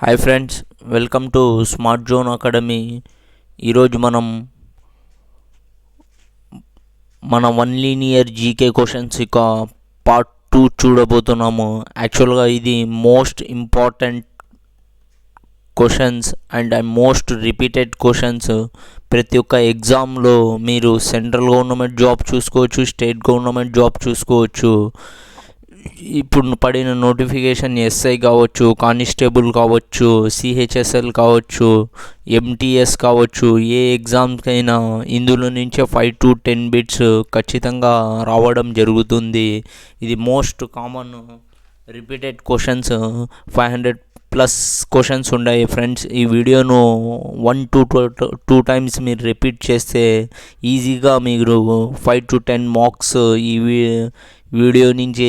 Hi friends, welcome to smart zone academy. ఈరోజు మన one linear GK questions ఇక part 2 చూడబోతున్నాము. యాక్చువల్గా ఇది most important questions and most repeated questions. ప్రతి ఒక్క ఎగ్జామ్లో మీరు సెంట్రల్ గవర్నమెంట్ జాబ్ చూసుకోవచ్చు, స్టేట్ గవర్నమెంట్ జాబ్ చూసుకోవచ్చు. ఇప్పుడు పడిన నోటిఫికేషన్ ఎస్ఐ కావచ్చు, కానిస్టేబుల్ కావచ్చు, సిహెచ్ఎస్ఎల్ కావచ్చు, ఎంటీఎస్ కావచ్చు, ఏ ఎగ్జామ్స్కైనా ఇందులో నుంచే 5 to 10 బిట్స్ ఖచ్చితంగా రావడం జరుగుతుంది. ఇది most common repeated questions. 500 plus questions ఉన్నాయి ఫ్రెండ్స్. ఈ వీడియోను 1 to 2 టైమ్స్ మీరు రిపీట్ చేస్తే ఈజీగా మీరు 5 to 10 మార్క్స్ ఈ వీడియో నుంచి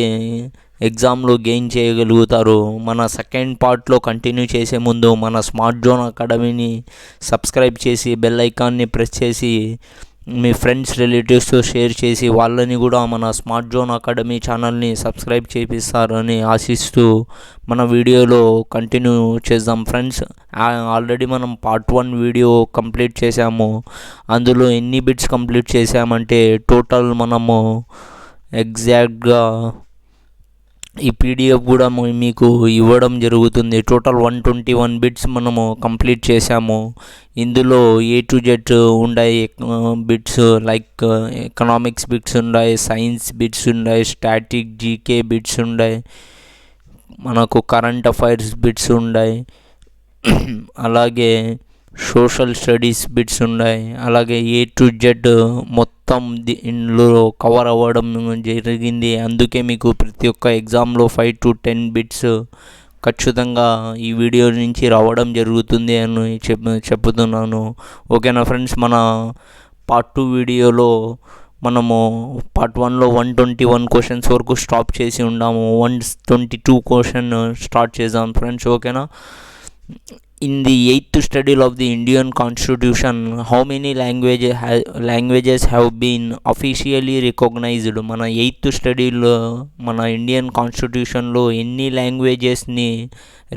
ఎగ్జామ్లో గెయిన్ చేయగలుగుతారు. మన సెకండ్ పార్ట్లో కంటిన్యూ చేసే ముందు మన స్మార్ట్ జోన్ అకాడమీని సబ్స్క్రైబ్ చేసి బెల్ ఐకాన్ని ప్రెస్ చేసి మీ ఫ్రెండ్స్ రిలేటివ్స్తో షేర్ చేసి వాళ్ళని కూడా మన స్మార్ట్ జోన్ అకాడమీ ఛానల్ని సబ్స్క్రైబ్ చేపిస్తారని ఆశిస్తూ మన వీడియోలో కంటిన్యూ చేద్దాం ఫ్రెండ్స్. ఆల్రెడీ మనం పార్ట్ 1 వీడియో కంప్లీట్ చేసాము. అందులో ఎన్ని బిట్స్ కంప్లీట్ చేసామంటే టోటల్ మనము ఎగ్జాక్ట్గా ఈ పీడిఎఫ్ కూడా మీకు ఇవ్వడం జరుగుతుంది. టోటల్ 121 బిట్స్ మనము కంప్లీట్ చేసాము. ఇందులో A to Z ఉన్నాయి బిట్స్, లైక్ ఎకనామిక్స్ బిట్స్ ఉన్నాయి, సైన్స్ బిట్స్ ఉన్నాయి, స్టాటిక్ జీకే బిట్స్ ఉన్నాయి, మనకు కరెంట్ అఫైర్స్ బిట్స్ ఉన్నాయి, అలాగే సోషల్ స్టడీస్ బిట్స్ ఉన్నాయి. అలాగే A to Z మొత్తం ఇందులో కవర్ అవ్వడం జరిగింది. అందుకే మీకు ప్రతి ఒక్క ఎగ్జామ్లో 5 to 10 బిట్స్ ఖచ్చితంగా ఈ వీడియో నుంచి రావడం జరుగుతుంది అని చెప్తున్నాను. ఓకేనా ఫ్రెండ్స్, మన పార్ట్ 2 వీడియోలో మనము పార్ట్ 1లో 121 క్వశ్చన్స్ వరకు స్టాప్ చేసి ఉన్నాము. 122 క్వశ్చన్ స్టార్ట్ చేద్దాం ఫ్రెండ్స్. ఓకేనా. In the 8th study of the Indian Constitution, how many languages have been officially recognized? మన 8th స్టడీలో మన ఇండియన్ కాన్స్టిట్యూషన్లో ఎన్ని లాంగ్వేజెస్ని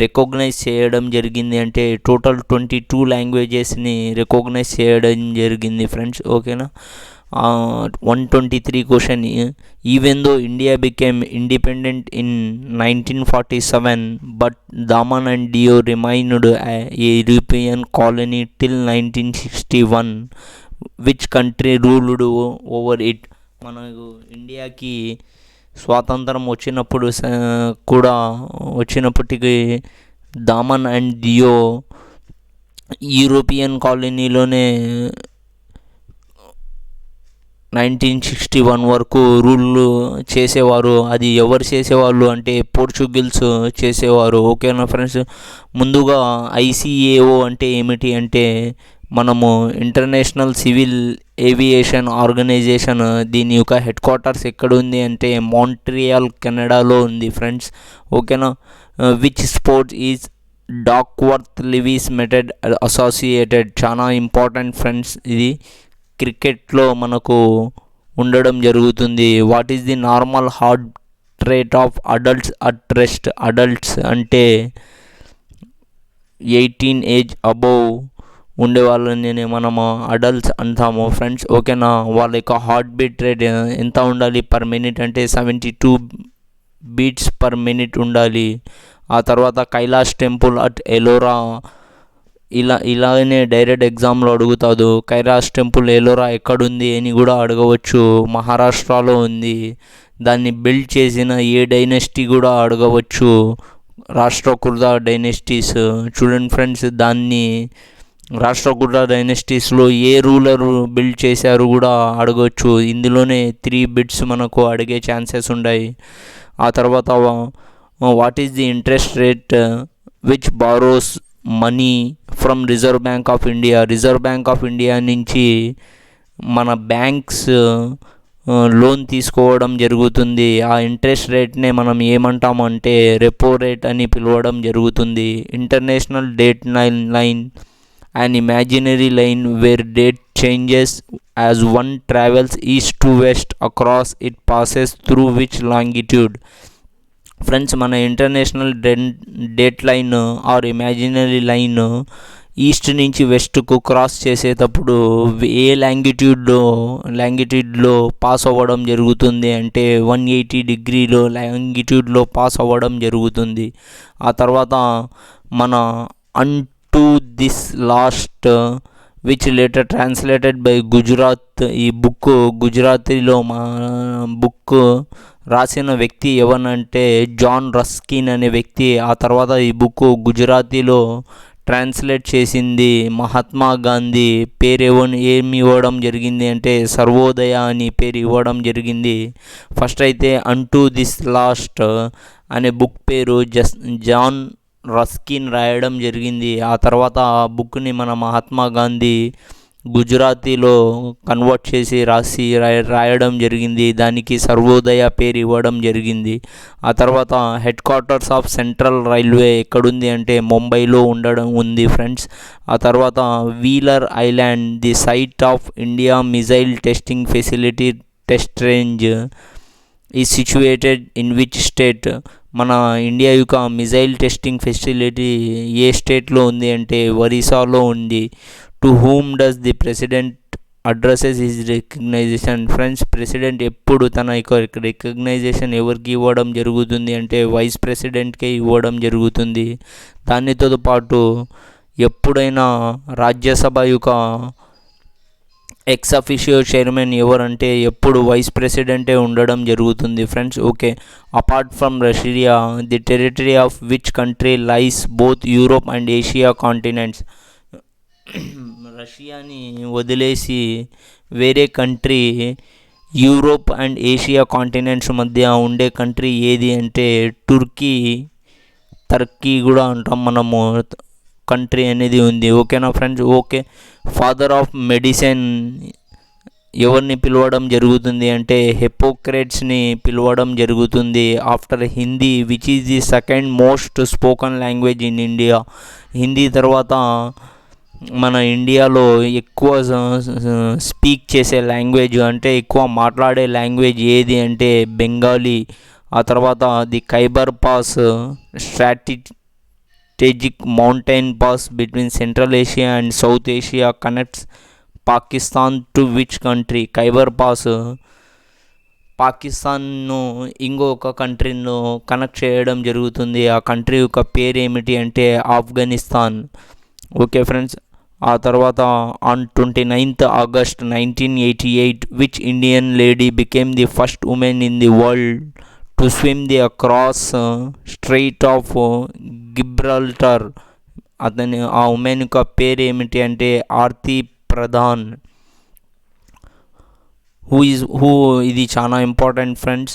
రికగ్నైజ్ చేయడం జరిగింది అంటే టోటల్ 22 లాంగ్వేజెస్ని రికగ్నైజ్ చేయడం జరిగింది ఫ్రెండ్స్. ఓకేనా. 123 question. Even though India became independent in 1947, but Daman and Diu remained a European colony till 1961. Which country ruled over it? మనకు ఇండియాకి స్వాతంత్రం వచ్చినప్పటికీ దామన్ అండ్ డియో యూరోపియన్ కాలనీలోనే 1961 వరకు రూల్ చేసేవారు. అది ఎవరు చేసేవాళ్ళు అంటే పోర్చుగీల్స్ చేసేవారు. ఓకేనా ఫ్రెండ్స్. ముందుగా ICAO అంటే ఏమిటి అంటే మనము ఇంటర్నేషనల్ సివిల్ ఏవియేషన్ ఆర్గనైజేషన్. దీని యొక్క హెడ్ క్వార్టర్స్ ఎక్కడ ఉంది అంటే మాంట్రియాల్, కెనడాలో ఉంది ఫ్రెండ్స్. ఓకేనా. Which sports is Duckworth Lewis method associated? చాలా ఇంపార్టెంట్ ఫ్రెండ్స్. ఇది క్రికెట్లో మనకు ఉండడం జరుగుతుంది. What is the normal heart rate of adults at rest? Adults అంటే 18 ఏజ్ అబోవ్ ఉండే వాళ్ళని మనము అడల్ట్స్ అంటాము ఫ్రెండ్స్. ఓకేనా. వాళ్ళ యొక్క హార్ట్ బీట్ రేట్ ఎంత ఉండాలి పర్ మినిట్ అంటే 72 బీట్స్ పర్ మినిట్ ఉండాలి. ఆ తర్వాత కైలాష్ టెంపుల్ అట్ ఎలోరా. ఇలాగనే డైరెక్ట్ ఎగ్జామ్లో అడుగుతాడు. కైలాష్ టెంపుల్ ఎలోరా ఎక్కడుంది అని కూడా అడగవచ్చు. మహారాష్ట్రలో ఉంది. దాన్ని బిల్డ్ చేసిన ఏ డైనెస్టీ కూడా అడగవచ్చు. రాష్ట్రకూట డైనెస్టీస్. చూడండి ఫ్రెండ్స్, దాన్ని రాష్ట్రకూట డైనెస్టీస్లో ఏ రూలర్ బిల్డ్ చేశారు కూడా అడగవచ్చు. ఇందులోనే 3 బిట్స్ మనకు అడిగే ఛాన్సెస్ ఉన్నాయి. ఆ తర్వాత what is the interest rate which borrows money from reserve bank of India? Reserve bank of India నుంచి మన బ్యాంక్స్ లోన్ తీసుకోవడం జరుగుతుంది. ఆ ఇంట్రెస్ట్ రేట్నే మనం ఏమంటామంటే రెపో రేట్ అని పిలవడం జరుగుతుంది. International date line an imaginary line where date changes as one travels east to west. Across it passes through which longitude? Friends, మన international date line are imaginary line east నుంచి వెస్ట్కు cross చేసేటప్పుడు ఏ లాంగిట్యూడ్లో pass అవ్వడం జరుగుతుంది అంటే 180 డిగ్రీలో లాంగిట్యూడ్లో pass అవ్వడం జరుగుతుంది. ఆ తర్వాత మన to this last which later translated by Gujarat. ఈ బుక్ గుజరాతీలో మా బుక్ రాసిన వ్యక్తి ఎవరంటే జాన్ రస్కిన్ అనే వ్యక్తి. ఆ తర్వాత ఈ బుక్ గుజరాతీలో ట్రాన్స్లేట్ చేసింది మహాత్మా గాంధీ. పేరు ఏమి ఇవ్వడం జరిగింది అంటే సర్వోదయ అని పేరు ఇవ్వడం జరిగింది. ఫస్ట్ అయితే టు దిస్ లాస్ట్ అనే బుక్ పేరు జాన్ రస్కిన్ రాయడం జరిగింది. ఆ తర్వాత ఆ బుక్ని మన మహాత్మా గాంధీ గుజరాతీలో కన్వర్ట్ చేసి రాయడం జరిగింది. దానికి సర్వోదయ పేరు ఇవ్వడం జరిగింది. ఆ తర్వాత head quarters of central railway ఎక్కడుంది అంటే ముంబైలో ఉంది ఫ్రెండ్స్. ఆ తర్వాత Wheeler island the site of India missile testing facility test range is situated in which state. మన ఇండియా యొక్క మిజైల్ టెస్టింగ్ ఫెసిలిటీ ఏ స్టేట్లో ఉంది అంటే ఒరిస్సాలో ఉంది. To whom does the president addresses his resignation. Friends, president ఎప్పుడు తన యొక్క రికగ్నైజేషన్ ఎవరికి ఇవ్వడం జరుగుతుంది అంటే వైస్ ప్రెసిడెంట్కే ఇవ్వడం జరుగుతుంది. దానితో పాటు ఎప్పుడైనా రాజ్యసభ యొక్క ఎక్స్ అఫిషియో చైర్మన్ ఎవరంటే ఎప్పుడు వైస్ ప్రెసిడెంటే ఉండడం జరుగుతుంది friends. Okay, apart from Russia the territory of which country lies both Europe and Asia continents. రష్యాని వదిలేసి వేరే country Europe and Asia continents మధ్య ఉండే కంట్రీ ఏది అంటే టర్కీ కూడా అంటాం మనము, కంట్రీ అనేది ఉంది. ఓకేనా friends? Okay, father of medicine ఎవరిని పిలవడం జరుగుతుంది అంటే హిప్పోక్రేట్స్ని పిలవడం జరుగుతుంది. After Hindi which is the second most spoken language in India. Hindi తర్వాత మన ఇండియాలో ఎక్కువ స్పీక్ చేసే లాంగ్వేజ్ అంటే ఎక్కువ మాట్లాడే లాంగ్వేజ్ ఏది అంటే బెంగాలీ. ఆ తర్వాత the Khyber pass strategic mountain pass between central Asia and south Asia connects Pakistan to which country. Khyber pass పాకిస్తాన్ను ఇంకొక కంట్రీను కనెక్ట్ చేయడం జరుగుతుంది. ఆ కంట్రీ యొక్క పేరు ఏమిటి అంటే ఆఫ్ఘనిస్తాన్. ఓకే ఫ్రెండ్స్, ఆ తర్వాత on 29th August 1988 which Indian lady became the first women in the world to swim the across strait of Gibraltar. ఆ ఉమెన్ యొక్క పేరు ఏమిటి అంటే ఆర్తి ప్రధాన్. ఇది చాలా important friends.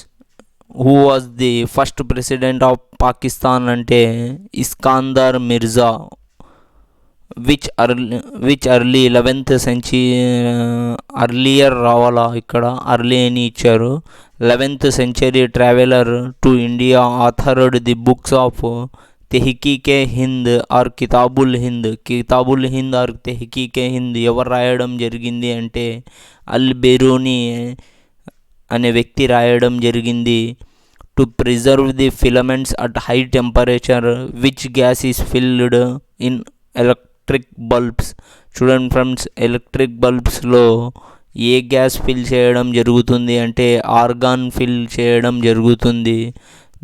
Who was the first president of Pakistan అంటే Iskander Mirza. Which early 11th century earlier రావాలా, ఇక్కడ అర్లీ అని ఇచ్చారు. 11th century traveller to India authored the books of Tahqiq-e Hind or Kitabul Hind are తెహ్కీకే Hind ఎవరు రాయడం జరిగింది అంటే అల్ బెరూని అనే వ్యక్తి రాయడం జరిగింది. To preserve the filaments at high temperature which gas is filled in electric bulbs. చూడండి ఫ్రెండ్స్, ఎలక్ట్రిక్ బల్బ్స్లో ఏ గ్యాస్ ఫిల్ చేయడం జరుగుతుంది అంటే ఆర్గాన్ ఫిల్ చేయడం జరుగుతుంది.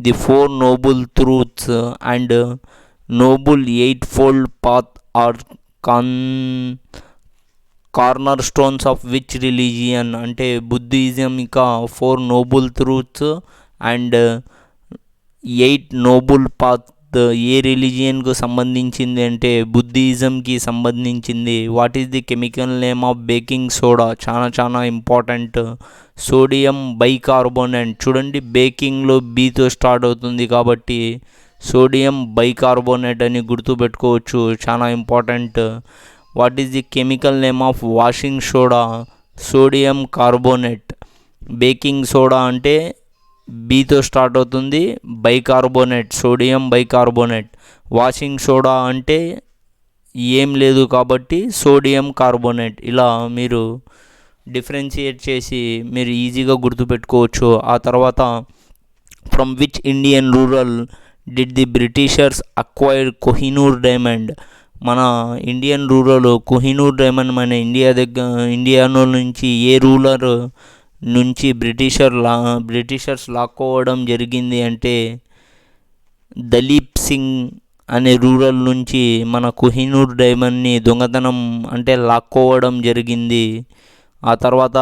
The 4 noble truths and noble 8-fold path are cornerstones of which religion అంటే Buddhism ఇంకా 4 noble truths and 8 noble path ఏ రిలీజియన్కు సంబంధించింది అంటే బుద్ధిజంకి సంబంధించింది. What is the chemical name of baking soda? చాలా ఇంపార్టెంట్. Sodium bicarbonate. చూడండి, బేకింగ్లో బీతో స్టార్ట్ అవుతుంది కాబట్టి సోడియం బైకార్బోనేట్ అని గుర్తుపెట్టుకోవచ్చు, చాలా important. What is the chemical name of washing soda? Sodium carbonate. Baking soda అంటే బీతో స్టార్ట్ అవుతుంది, bicarbonate, sodium bicarbonate. Washing soda అంటే ఏం లేదు కాబట్టి సోడియం కార్బోనేట్. ఇలా మీరు డిఫరెన్షియేట్ చేసి మీరు ఈజీగా గుర్తుపెట్టుకోవచ్చు. ఆ తర్వాత from which Indian rural did the Britishers acquire Kohinoor diamond? మన ఇండియన్ రూరల్ కోహినూర్ డైమండ్ మన ఇండియాలో నుంచి ఏ రూలర్ నుంచి బ్రిటిషర్స్ లాక్కోవడం జరిగింది అంటే దలీప్ సింగ్ అనే రూరల్ నుంచి మన కోహినూర్ డైమండ్ని దొంగతనం అంటే లాక్కోవడం జరిగింది. ఆ తర్వాత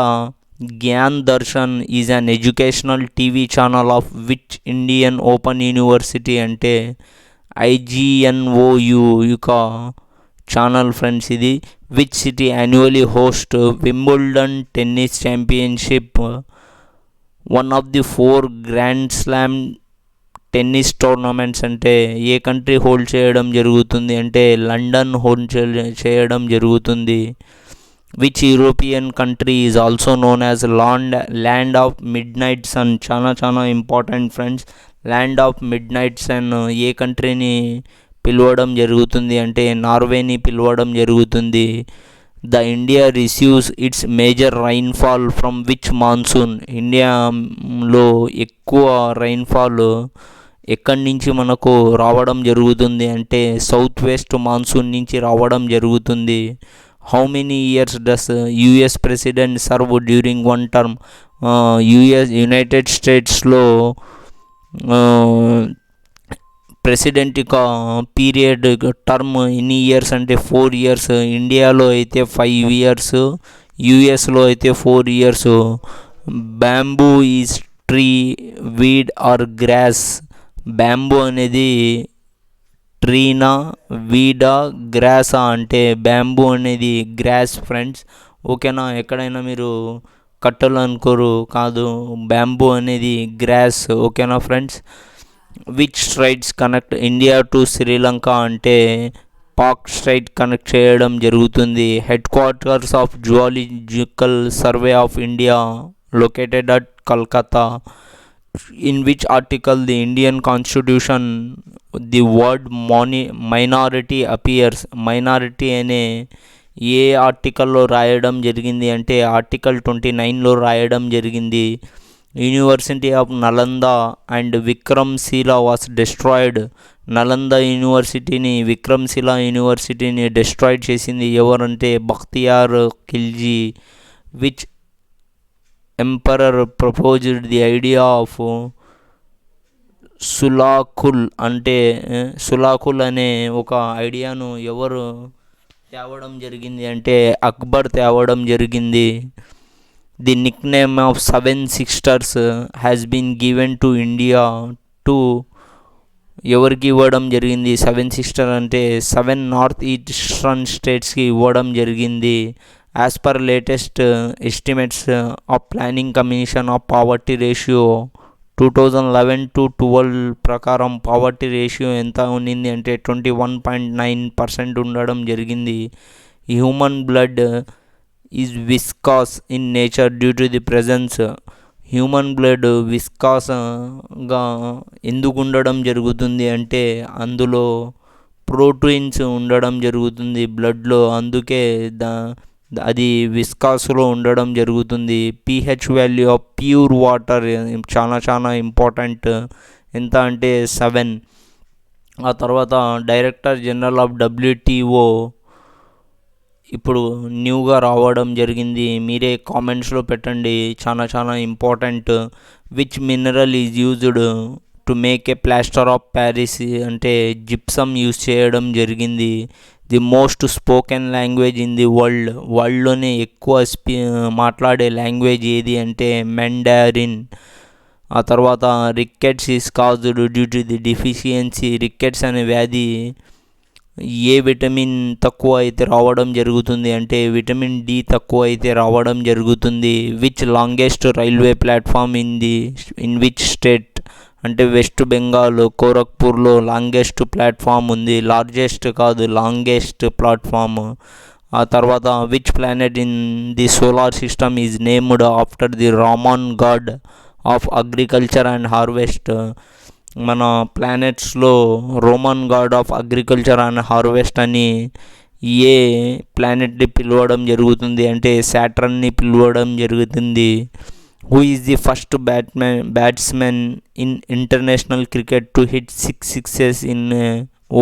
Gyan Darshan is an educational TV channel of which Indian open university అంటే IGNOU యొక్క ఛానల్ ఫ్రెండ్స్ ఇది. Which city annually host Wimbledon tennis championship, one of the 4 grand slam tennis tournaments అంటే ఏ కంట్రీ హోల్డ్ చేయడం జరుగుతుంది అంటే లండన్ హోల్డ్ చేయడం జరుగుతుంది. Which European country is also known as land of midnight sun? చాలా important friends. Land of midnight sun ఏ కంట్రీని పిలవడం జరుగుతుంది అంటే నార్వేని పిలవడం జరుగుతుంది. The India receives its major rainfall from which monsoon? ఇండియాలో ఎక్కువ రైన్ఫాల్ ఎక్కడి నుంచి మనకు రావడం జరుగుతుంది అంటే సౌత్ వెస్ట్ మాన్సూన్ నుంచి రావడం జరుగుతుంది. How many years does US president serve during one term? United స్టేట్స్లో ప్రెసిడెంట్ యొక్క పీరియడ్ టర్మ్ ఎన్ని ఇయర్స్ అంటే 4 years. ఇండియాలో అయితే 5 years, యుఎస్లో అయితే 4 years. Bamboo is tree, weed or grass? Bamboo అనేది ట్రీనా, వీడా, గ్రాసా అంటే బ్యాంబూ అనేది గ్రాస్ ఫ్రెండ్స్. ఓకేనా? ఎక్కడైనా మీరు కట్టలు అనుకోరు, కాదు, బ్యాంబూ అనేది గ్రాస్. ఓకేనా friends? Which Strides connect India to Sri Lanka అంటే పాక్ స్ట్రైట్ కనెక్ట్ చేయడం జరుగుతుంది. Head quarters of zoological survey of India located at Calcutta. In which article the Indian constitution the word minority appears? Minority అనే ఏ ఆర్టికల్లో రాయడం జరిగింది అంటే ఆర్టికల్ 29లో రాయడం జరిగింది. University of Nalanda and Vikramshila was destroyed. Nalanda యూనివర్సిటీని, విక్రమ్శిల యూనివర్సిటీని డిస్ట్రాయిడ్ చేసింది ఎవరంటే Bakhtiyar Khilji. Which emperor proposed the idea of Sulh-i-kul అంటే సులాఖుల్ అనే ఒక ఐడియాను ఎవరు తేవడం జరిగింది అంటే అక్బర్ తేవడం జరిగింది. The nickname of 7 sisters has been given to India to ఎవరికి ఇవ్వడం జరిగింది? 7 sisters అంటే 7 నార్త్ ఈస్టర్న్ స్టేట్స్కి ఇవ్వడం జరిగింది. As per latest estimates of planning commission of poverty ratio 2011-12 ప్రకారం పావర్టీ రేషియో ఎంత ఉన్నింది అంటే 21.9% ఉండడం జరిగింది. Human blood is viscous in nature due to the presence. Human blood విస్కాస్గా ఎందుకు ఉండడం జరుగుతుంది అంటే అందులో ప్రోటీన్స్ ఉండడం జరుగుతుంది బ్లడ్లో, అందుకే అది విస్కాస్లో ఉండడం జరుగుతుంది. pH value of pure water చాలా ఇంపార్టెంట్. ఎంత అంటే 7. ఆ తర్వాత డైరెక్టర్ జనరల్ ఆఫ్ WTO ఇప్పుడు న్యూగా రావడం జరిగింది. మీరే కామెంట్స్లో పెట్టండి, చాలా important. Which mineral is used to make a plaster of Paris అంటే జిప్సమ్ యూజ్ చేయడం జరిగింది. The most spoken language in the వరల్డ్లోనే ఎక్కువ మాట్లాడే లాంగ్వేజ్ ఏది అంటే మెండరిన్. ఆ తర్వాత rickets is caused due to the deficiency. Rickets అనే వ్యాధి ఏ విటమిన్ తక్కువ అయితే రావడం జరుగుతుంది అంటే విటమిన్ D తక్కువ అయితే రావడం జరుగుతుంది. Which longest railway platform in which state అంటే వెస్ట్ బెంగాల్ గోరఖ్పూర్లో లాంగెస్ట్ ప్లాట్ఫామ్ ఉంది. లార్జెస్ట్ కాదు, లాంగెస్ట్ ప్లాట్ఫామ్. ఆ తర్వాత which planet in the solar system is named after the Roman god of agriculture and harvest? మన ప్లానెట్స్లో Roman god of agriculture and harvest అని ఏ ప్లానెట్ని పిలవడం జరుగుతుంది అంటే సాటర్న్ని పిలవడం జరుగుతుంది. Who is the first batsmen in international cricket to hit 6 sixes in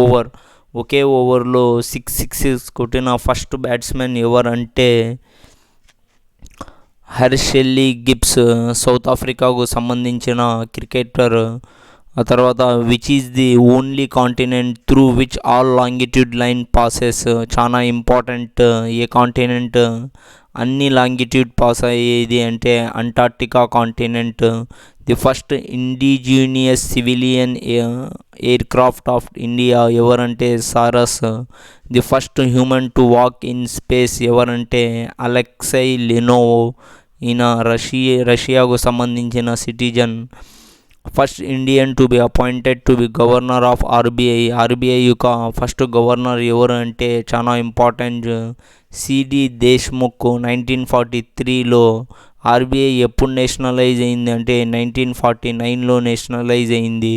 over? ఒకే ఓవర్లో 6 సిక్సెస్ కొట్టిన ఫస్ట్ బ్యాట్స్మెన్ ఎవరంటే హెర్షెల్లీ గిబ్స్, సౌత్ ఆఫ్రికాకు సంబంధించిన క్రికెటర్. ఆ తర్వాత which is the only continent through which all longitude line passes? చాలా ఇంపార్టెంట్. ఏ continent అన్ని లాంగిట్యూడ్ పాస్ అయ్యేది అంటే Antarctica continent. The first indigenous civilian aircraft of India ఎవరంటే Saras. The first human to walk in space ఎవరంటే Alexei Leonov. ఈయన రష్యాకు సంబంధించిన citizen. First Indian to be appointed to be governor of RBI. RBI యొక్క first governor ఎవరు అంటే చాలా important, C D Deshmukh. 1943లో RBI ఎప్పుడు నేషనలైజ్ అయింది అంటే 1949లో నేషనలైజ్ అయింది.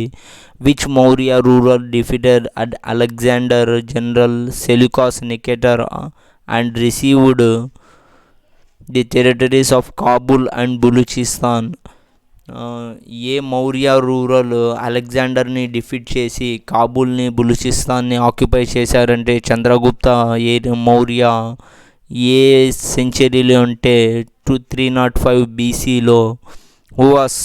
Which Maurya ruler defeated Alexander general Seleucus Nicator and received the territories of Kabul and Balochistan? ఏ మౌర్య రూరల్ అలెగ్జాండర్ని డిఫీట్ చేసి కాబూల్ని బలూచిస్తాన్ని ఆక్యుపై చేశారంటే చంద్రగుప్త మౌర్య. ఏ సెంచరీలో అంటే 305 బీసీలో. Who was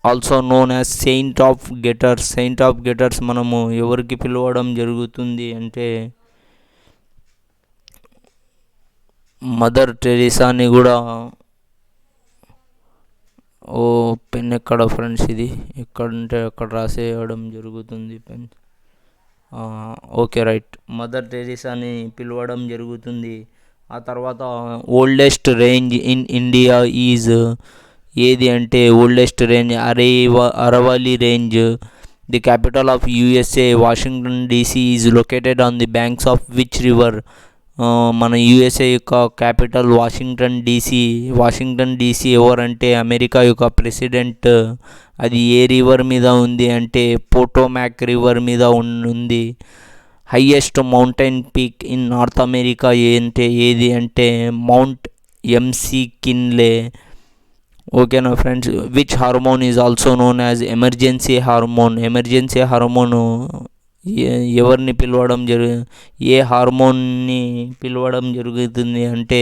also known as saint of gutters? Saint of gutters మనము ఎవరికి పిలవడం జరుగుతుంది అంటే మదర్ టెరిసాని కూడా. ఓ పెన్ ఎక్కడ ఫ్రెండ్స్? ఇది ఎక్కడంటే అక్కడ రాసేయడం జరుగుతుంది పెన్. ఓకే రైట్, మదర్ టెరిసాని పిలవడం జరుగుతుంది. ఆ తర్వాత oldest range in India is ఏది అంటే oldest range Aravalli range. The capital of USA Washington DC is located on the banks of which river? మన యూఎస్ఏ యొక్క capital Washington DC. Washington DC ఎవరంటే అమెరికా యొక్క ప్రెసిడెంట్. అది ఏ రివర్ మీద ఉంది అంటే పోటోమాక్ రివర్ మీద ఉంది. Highest mountain peak in north America ఏది అంటే మౌంట్ ఎంసీ కిన్లే. ఓకేనా friends? Which hormone is also known as emergency hormone? Emergency hormone ఎవరిని పిలవడం ఏ హార్మోన్ని పిలవడం జరుగుతుంది అంటే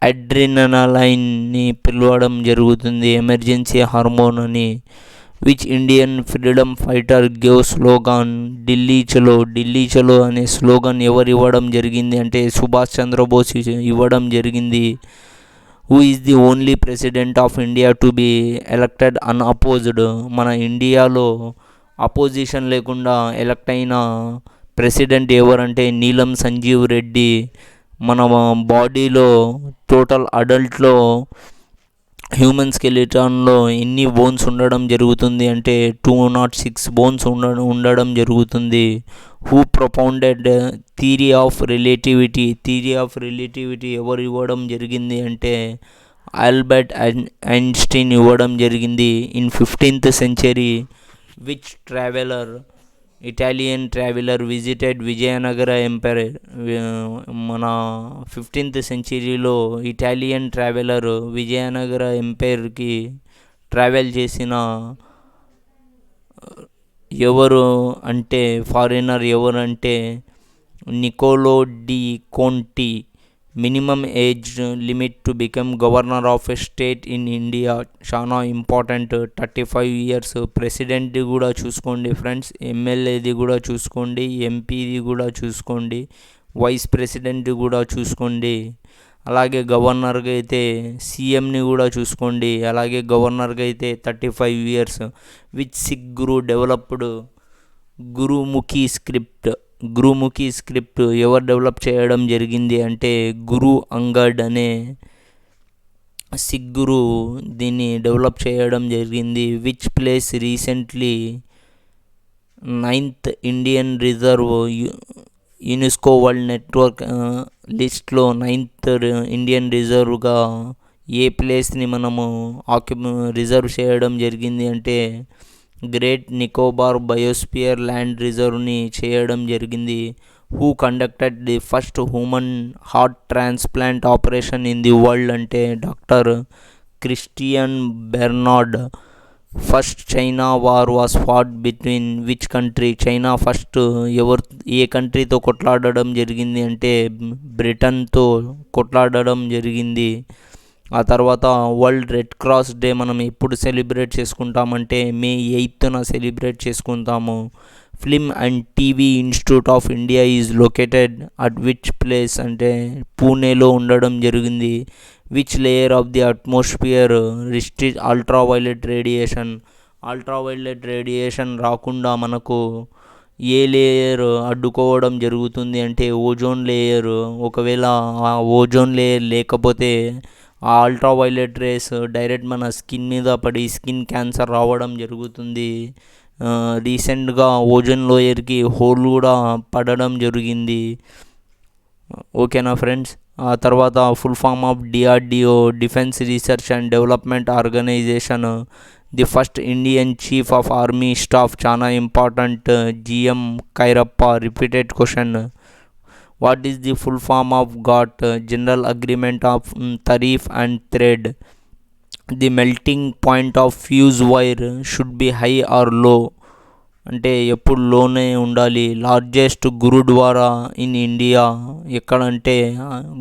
అడ్రినలైన్ని పిలవడం జరుగుతుంది ఎమర్జెన్సీ హార్మోన్ అని. Which Indian freedom fighter gave slogan Delhi చలో? ఢిల్లీ చలో అనే స్లోగన్ ఎవరు ఇవ్వడం జరిగింది అంటే సుభాష్ చంద్రబోస్ ఇవ్వడం జరిగింది. Who is the only president of India to be elected unopposed? మన ఇండియాలో అపోజిషన్ లేకుండా ఎలక్ట్ అయిన ప్రెసిడెంట్ ఎవరంటే నీలం సంజీవ్ రెడ్డి. మన బాడీలో టోటల్ అడల్ట్లో హ్యూమన్ స్కెలిటన్లో ఎన్ని బోన్స్ ఉండడం జరుగుతుంది అంటే 206 బోన్స్ ఉండడం జరుగుతుంది. Who propounded theory of relativity? Theory of relativity ఎవరు ఇవ్వడం జరిగింది అంటే ఆల్బర్ట్ ఐన్స్టీన్ ఇవ్వడం జరిగింది in 15th century. Which traveller Italian traveller visited Vijayanagara empire? మన 15th centuryలో ఇటాలియన్ ట్రావెలర్ విజయనగర ఎంపైర్కి ట్రావెల్ చేసిన ఎవరు అంటే ఫారినర్ ఎవరు అంటే Niccolo de Conti. Minimum age limit to become governor of a state in India చాలా ఇంపార్టెంట్, 35 years. ప్రెసిడెంట్ది కూడా చూసుకోండి ఫ్రెండ్స్, ఎమ్మెల్యేది కూడా చూసుకోండి, ఎంపీది కూడా చూసుకోండి, వైస్ ప్రెసిడెంట్ కూడా చూసుకోండి. అలాగే గవర్నర్గా అయితే సీఎంని కూడా చూసుకోండి. అలాగే గవర్నర్గా అయితే 35 years. Which Sikh guru developed Gurmukhi script? Gurmukhi script ఎవరు డెవలప్ చేయడం జరిగింది అంటే గురు అంగడ్ అనే సిక్ గురు దీన్ని డెవలప్ చేయడం జరిగింది. Which place recently 9th Indian reserve UNESCO world network లిస్ట్లో 9th ఇండియన్ రిజర్వ్గా ఏ ప్లేస్ని మనము రిజర్వ్ చేయడం జరిగింది అంటే గ్రేట్ నికోబార్ బయోస్పియర్ ల్యాండ్ రిజర్వ్ని చేయడం జరిగింది. Who conducted the first human heart transplant operation in the world అంటే doctor Christiaan Barnard. First China war was fought between which country? China first ఏ కంట్రీతో కొట్లాడడం జరిగింది అంటే బ్రిటన్తో కొట్లాడడం జరిగింది. ఆ తర్వాత వరల్డ్ రెడ్ క్రాస్ డే మనం ఎప్పుడు సెలబ్రేట్ చేసుకుంటామంటే మే 8న సెలబ్రేట్ చేసుకుంటాము. Film and TV institute of India is located at which place అంటే పూణేలో ఉండడం జరిగింది. Which layer of the atmosphere restrict ultraviolet radiation? Ultraviolet radiation రాకుండా మనకు ఏ లేయర్ అడ్డుకోవడం జరుగుతుంది అంటే ఓజోన్ లేయర్. ఒకవేళ ఆ ఓజోన్ లేయర్ లేకపోతే ఆ అల్ట్రావైలెట్ రేస్ డైరెక్ట్ మన స్కిన్ మీద పడి స్కిన్ క్యాన్సర్ రావడం జరుగుతుంది. రీసెంట్గా ఓజోన్ లేయర్కి హోల్ కూడా పడడం జరిగింది. ఓకేనా ఫ్రెండ్స్? ఆ తర్వాత full form of DRDO, defence research and development organisation. The first Indian chief of army staff, చాలా important, G M Cariappa. Repeated question. What is the full form of GATT? General agreement of tariff and trade. The melting point of fuse wire should be high or low అంటే ఎప్పుడు లోనే ఉండాలి. Largest gurdwara in India ఎక్కడంటే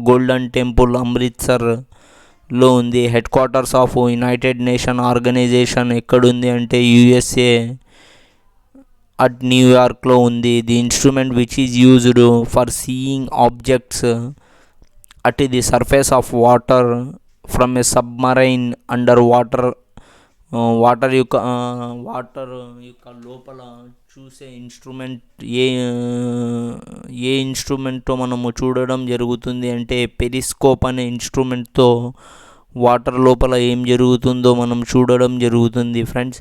golden temple అమృత్సర్లో ఉంది. Head quarters of United Nation organisation ఎక్కడుంది అంటే USA at న్యూయార్క్లో ఉంది. The instrument which is used for seeing objects at the surface of water from a submarine under water. Water యొక్క లోపల చూసే ఇన్స్ట్రుమెంట్ ఏ ఇన్స్ట్రుమెంట్తో మనము చూడడం జరుగుతుంది అంటే పెరిస్కోప్ అనే ఇన్స్ట్రుమెంట్తో వాటర్ లోపల ఏం జరుగుతుందో మనం చూడడం జరుగుతుంది. Friends,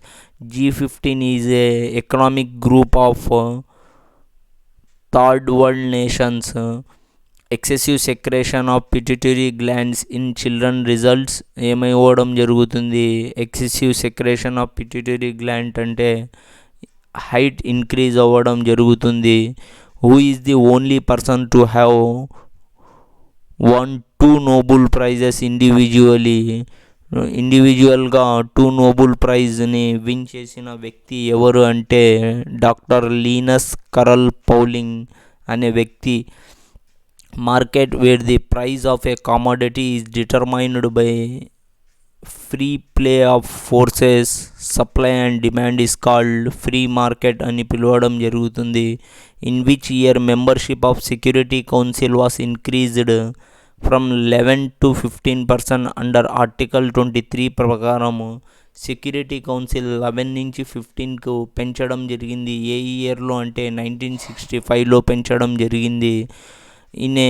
G15 is a economic group of third world nations. Excessive secretion of pituitary glands in children results ఏమైపోవడం జరుగుతుంది? Excessive secretion of pituitary gland అంటే హైట్ ఇంక్రీజ్ అవ్వడం జరుగుతుంది. Who is the only person to have won 2 Nobel prizes ఇండివిజువల్గా 2 Nobel ప్రైజ్ని win చేసిన వ్యక్తి ఎవరు అంటే డాక్టర్ లీనస్ కరల్ పౌలింగ్ అనే వ్యక్తి. Market wear the price of A commodity is determined by free play of forces, supply and demand is called free market అని పిలవడం జరుగుతుంది. In which year membership of security council was increased from 11 to 15% under article 23 ప్రకారము security council 11 నుంచి 15కు పెంచడం జరిగింది. ఏ ఇయర్లో అంటే 1965లో పెంచడం జరిగింది. In a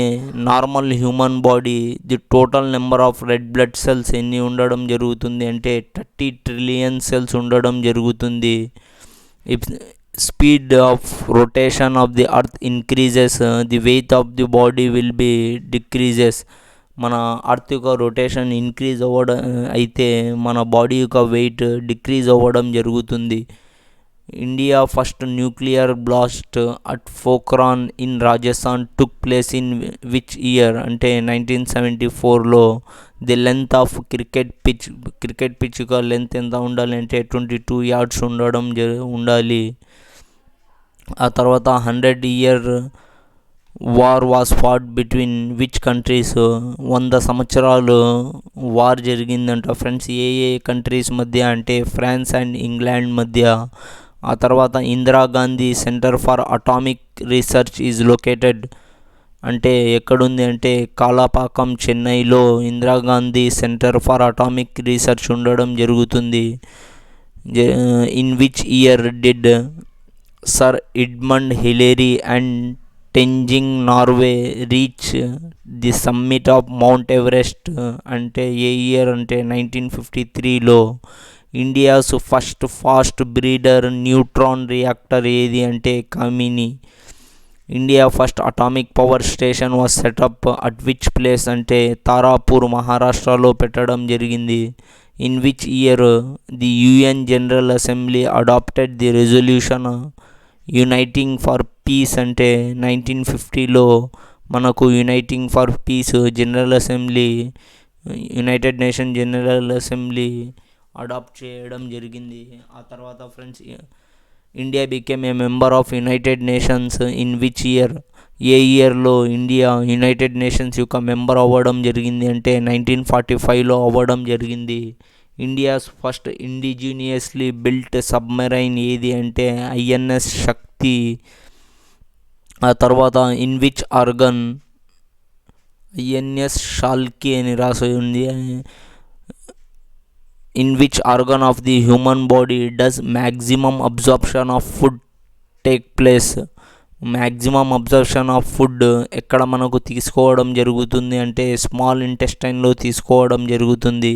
normal human body the total number of red blood cells ఎన్ని ఉండడం జరుగుతుంది అంటే 30 ట్రిలియన్ సెల్స్ ఉండడం జరుగుతుంది. If speed of rotation of the earth increases the weight of the body will be decreases. మన అర్త్ యొక్క rotation increase అవ్వడం అయితే మన బాడీ యొక్క వెయిట్ డిక్రీజ్ అవ్వడం జరుగుతుంది. India first nuclear blast at Pokhran in Rajasthan took place in which year అంటే 1974లో. The length of cricket pitch యొక్క లెంత్ ఎంత ఉండాలి అంటే 22 yards ఉండాలి. ఆ తర్వాత 100-year war was fought between which countries? 100 సంవత్సరాలు వార్ జరిగిందంట ఫ్రెండ్స్. ఏ కంట్రీస్ మధ్య అంటే ఫ్రాన్స్ అండ్ ఇంగ్లాండ్ మధ్య. ఆ తర్వాత Indira Gandhi centre for atomic research is located అంటే ఎక్కడుంది అంటే కాలాపాకం, చెన్నైలో Indira Gandhi centre for atomic research ఉండడం జరుగుతుంది. In which year did sir Edmund Hillary and Tenzing Norgay reach the summit of Mount Everest అంటే ఏ ఇయర్ అంటే 1953లో. India's first fast breeder neutron reactor ఏది అంటే Kamini. India first atomic power station was set up at which place అంటే తారాపూర్, మహారాష్ట్రలో పెట్టడం జరిగింది. In which year the UN general assembly adopted the resolution uniting for peace అంటే 1950లో మనకు uniting for peace general assembly United Nation general assembly adopt చేయడం జరిగింది. ఆ తర్వాత friends India became a member of United Nations in which year? ఏ ఇయర్లో India United Nations యొక్క మెంబర్ అవ్వడం జరిగింది అంటే 1945లో అవ్వడం జరిగింది. India's first indigenously built submarine ఏది అంటే ఐఎన్ఎస్ శక్తి. ఆ తర్వాత in which organ? INS Shalki అని రాసి ఉంది. In which organ of the human body does maximum absorption of food take place? Maximum absorption of food ఎక్కడ మనకు తీసుకోవడం జరుగుతుంది అంటే స్మాల్ ఇంటెస్టైన్లో తీసుకోవడం జరుగుతుంది.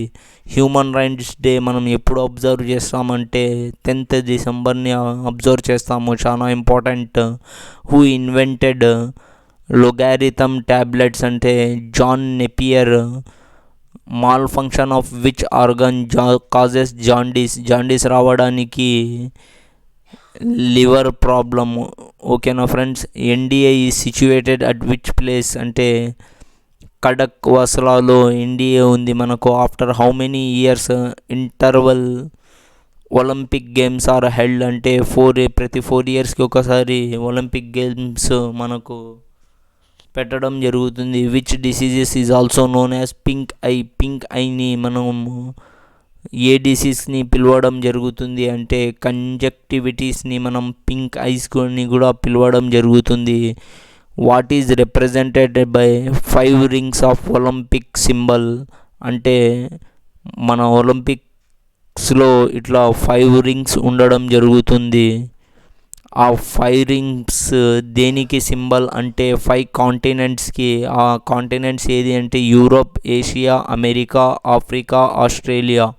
హ్యూమన్ రైట్స్ డే మనం ఎప్పుడు అబ్జర్వ్ చేస్తామంటే 10th డిసెంబర్ని అబ్జర్వ్ చేస్తాము. చాలా important. Who invented logarithm tablets అంటే John Napier. Malfunction of which organ causes jaundice? Jaundice రావడానికి లివర్ ప్రాబ్లమ్. ఓకేనా friends. NDA is situated at which place అంటే కడక్ వసలాలో ఎన్డిఏ ఉంది మనకు. After how many years interval Olympic games are held అంటే ప్రతి 4 ఇయర్స్కి ఒకసారి ఒలింపిక్ గేమ్స్ మనకు పెట్టడం జరుగుతుంది. Which diseases is also known as pink eye? Pink ఐని మనము ఏ డిసీజ్ని పిలవడం జరుగుతుంది అంటే కంజక్టివిటీస్ని మనం పింక్ ఐస్ ని కూడా పిలవడం జరుగుతుంది. What is represented by 5 rings of Olympic symbol అంటే మన ఒలింపిక్స్లో ఇట్లా 5 రింగ్స్ ఉండడం జరుగుతుంది. ఆ 5 రింగ్స్ దేనికి సింబల్ అంటే 5 కాంటినెంట్స్కి. ఆ కాంటినెంట్స్ ఏది అంటే యూరోప్, ఏషియా, అమెరికా, ఆఫ్రికా, ఆస్ట్రేలియాకి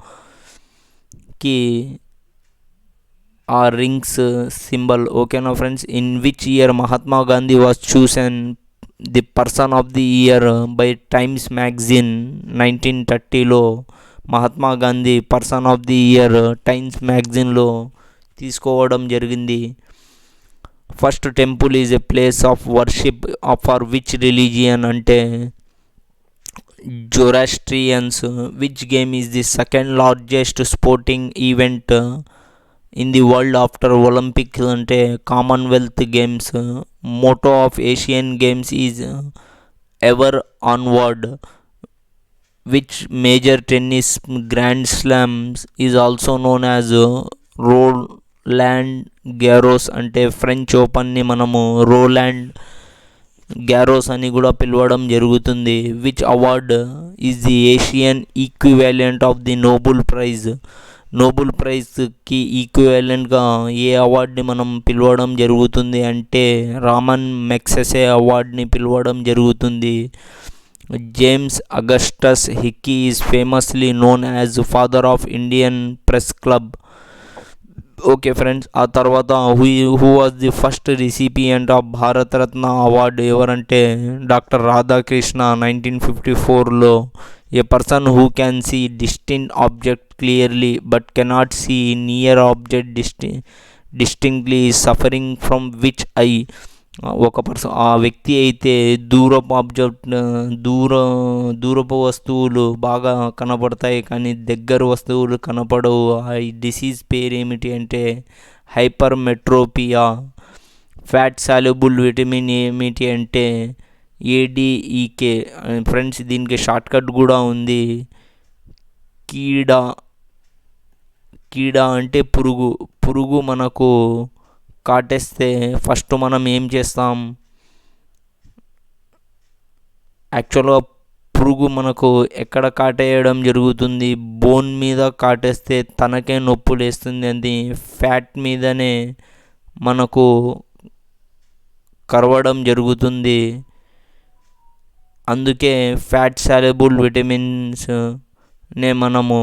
ఆ రింగ్స్ సింబల్. ఓకేనా friends. In which year Mahatma Gandhi was chosen the person of the year by Times magazine? 1930లో Mahatma Gandhi person of the year Times మ్యాగజైన్లో తీసుకోవడం జరిగింది. First temple is a place of worship for which religion అంటే Zoroastrians. Which game is the second largest sporting event in the world after Olympics అంటే Commonwealth games. Motto of Asian games is ever onward. Which major tennis grand slams is also known as Roland Garros అంటే French ఓపెన్ని మనము Roland Garros అని కూడా పిలవడం జరుగుతుంది. Which award is the Asian equivalent of the Nobel prize? Nobel ప్రైజ్కి ఈక్వివాలెంట్గా ఏ అవార్డుని మనం పిలవడం జరుగుతుంది అంటే రామన్ మెగ్సెసే అవార్డుని పిలవడం జరుగుతుంది. James Augustus Hicky is famously known as father of Indian press club. Okay friends. ఆ తర్వాత who was the first recipient of Bharat Ratna award ఎవరంటే డాక్టర్ రాధాకృష్ణ 1954లో. A person who can see distinct object clearly but cannot see near object distinctly suffering from which eye? ఒక person ఆ వ్యక్తి అయితే దూరపు వస్తువులు బాగా కనపడతాయి కానీ దగ్గర వస్తువులు కనపడవు. ఆ డిసీజ్ పేరు ఏమిటి అంటే హైపర్ మెట్రోపియా. ఫ్యాట్ సాల్యుబుల్ విటమిన్ ఏమిటి అంటే ఏడిఈకే. ఫ్రెండ్స్ దీనికి షార్ట్కట్ కూడా ఉంది. కీడా అంటే పురుగు మనకు కాటేస్తే ఫస్ట్ మనం ఏం చేస్తాం? యాక్చువల్గా పురుగు మనకు ఎక్కడ కాటేయడం జరుగుతుంది? బోన్ మీద కాటేస్తే తనకే నొప్పి లేస్తుంది. అది ఫ్యాట్ మీదనే మనకు కరవడం జరుగుతుంది. అందుకే ఫ్యాట్ సాల్యుబుల్ విటమిన్స్నే మనము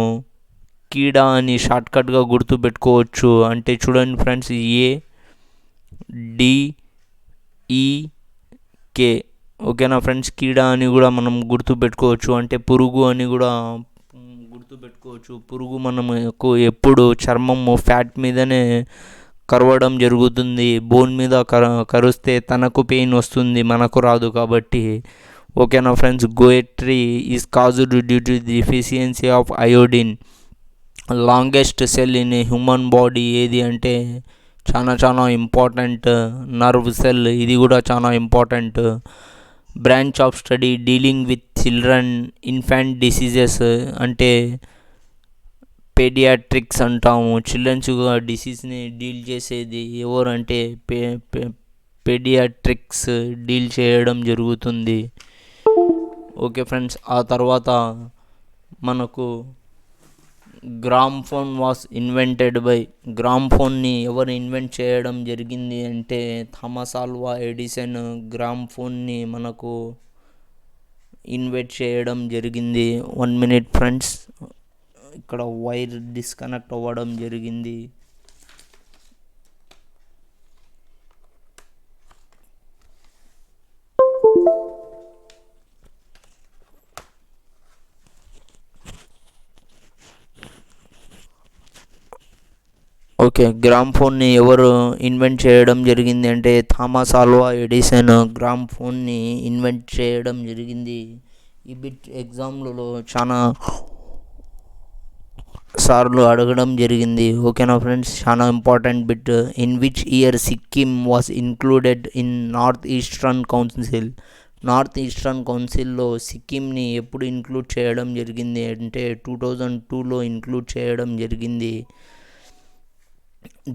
కీడా అని షార్ట్కట్గా గుర్తుపెట్టుకోవచ్చు. అంటే చూడండి ఫ్రెండ్స్, ADEK. ఓకేనా ఫ్రెండ్స్. కీడా అని కూడా మనం గుర్తుపెట్టుకోవచ్చు అంటే పురుగు అని కూడా గుర్తుపెట్టుకోవచ్చు. పురుగు మనకు ఎప్పుడు చర్మము ఫ్యాట్ మీదనే కరవడం జరుగుతుంది. బోన్ మీద కరుస్తే తనకు పెయిన్ వస్తుంది, మనకు రాదు కాబట్టి. ఓకేనా friends. Goitre is caused due to the deficiency of iodine. Longest cell in human body ఏది అంటే చాలా చాలా ఇంపార్టెంట్ నర్వ్ సెల్. ఇది కూడా చాలా important. Branch of study dealing with children infant diseases అంటే పేడియాట్రిక్స్ అంటాము. చిల్డ్రన్స్ డిసీజ్ని డీల్ చేసేది ఎవరు అంటే పేడియాట్రిక్స్ డీల్ చేయడం జరుగుతుంది. Okay friends. ఆ తర్వాత మనకు గ్రామ్ఫోన్ వాస్ ఇన్వెంటెడ్ బై. గ్రామ్ఫోన్ని ఎవరు ఇన్వెంట్ చేయడం జరిగింది అంటే థామస్ ఆల్వా ఎడిసన్ గ్రామ్ఫోన్ని మనకు ఇన్వెంట్ చేయడం జరిగింది. 1 minute ఫ్రెండ్స్, ఇక్కడ వైర్ డిస్కనెక్ట్ అవ్వడం జరిగింది. ఓకే, గ్రామ్ఫోన్ని ఎవరు ఇన్వెంట్ చేయడం జరిగింది అంటే థామస్ ఆల్వా ఎడిసన్ గ్రామ్ఫోన్ని ఇన్వెంట్ చేయడం జరిగింది. ఈ బిట్ ఎగ్జామ్లలో చాలా సార్లు అడగడం జరిగింది. ఓకేనా ఫ్రెండ్స్, చాలా important bit. In which year Sikkim was included in north eastern council. North eastern కౌన్సిల్లో సిక్కింని ఎప్పుడు ఇంక్లూడ్ చేయడం జరిగింది అంటే 2002లో ఇంక్లూడ్ చేయడం జరిగింది.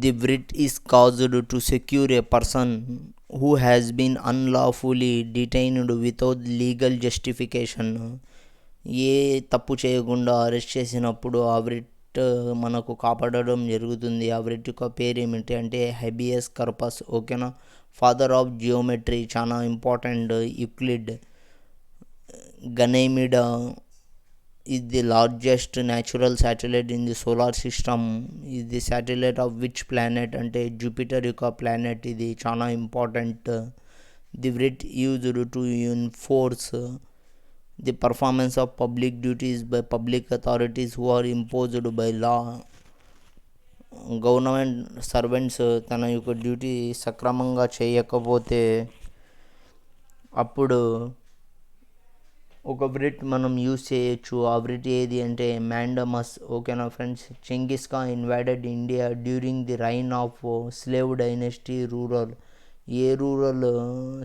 The writ is caused to secure a person who has been unlawfully detained without legal justification. ఏ తప్పు చేయకుండా arrest చేసినప్పుడు ఆ writ మనకు కాపాడడం జరుగుతుంది. ఆ writ యొక్క పేరు ఏమిటి అంటే హెబియస్ కర్పస్. ఓకేనా. ఫాదర్ ఆఫ్ జియోమెట్రీ చాలా important Euclid. Ganymede is the largest natural satellite in the solar system. is the satellite of which planet అంటే జూపిటర్ యొక్క ప్లానెట్. ఇది చాలా important. The writ used to enforce the performance of public duties by public authorities who are imposed by law. Government servants తన యొక్క duty సక్రమంగా చేయకపోతే అప్పుడు ఒక writ మనం యూజ్ చేయొచ్చు. ఆ writ ఏది అంటే మ్యాండమస్. ఓకేనా friends. Genghis Khan invaded India during the reign of slave dynasty ruler. ఏ రూరల్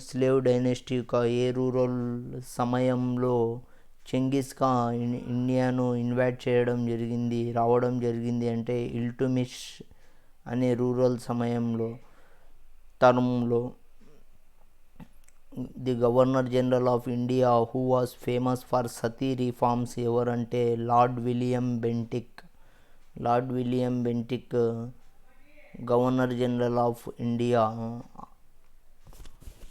స్లేవ్ డైనెస్టీ యొక్క ఏ రూరల్ సమయంలో చెంగిస్ ఖాన్ ఇండియాను ఇన్వైట్ చేయడం జరిగింది, రావడం జరిగింది అంటే ఇల్టుమిష్ అనే రూరల్ సమయంలో టర్మ్లో. The governor general of India who was famous for sati reforms ఎవరంటే lord William Bentinck. Lord William Bentinck governor general of India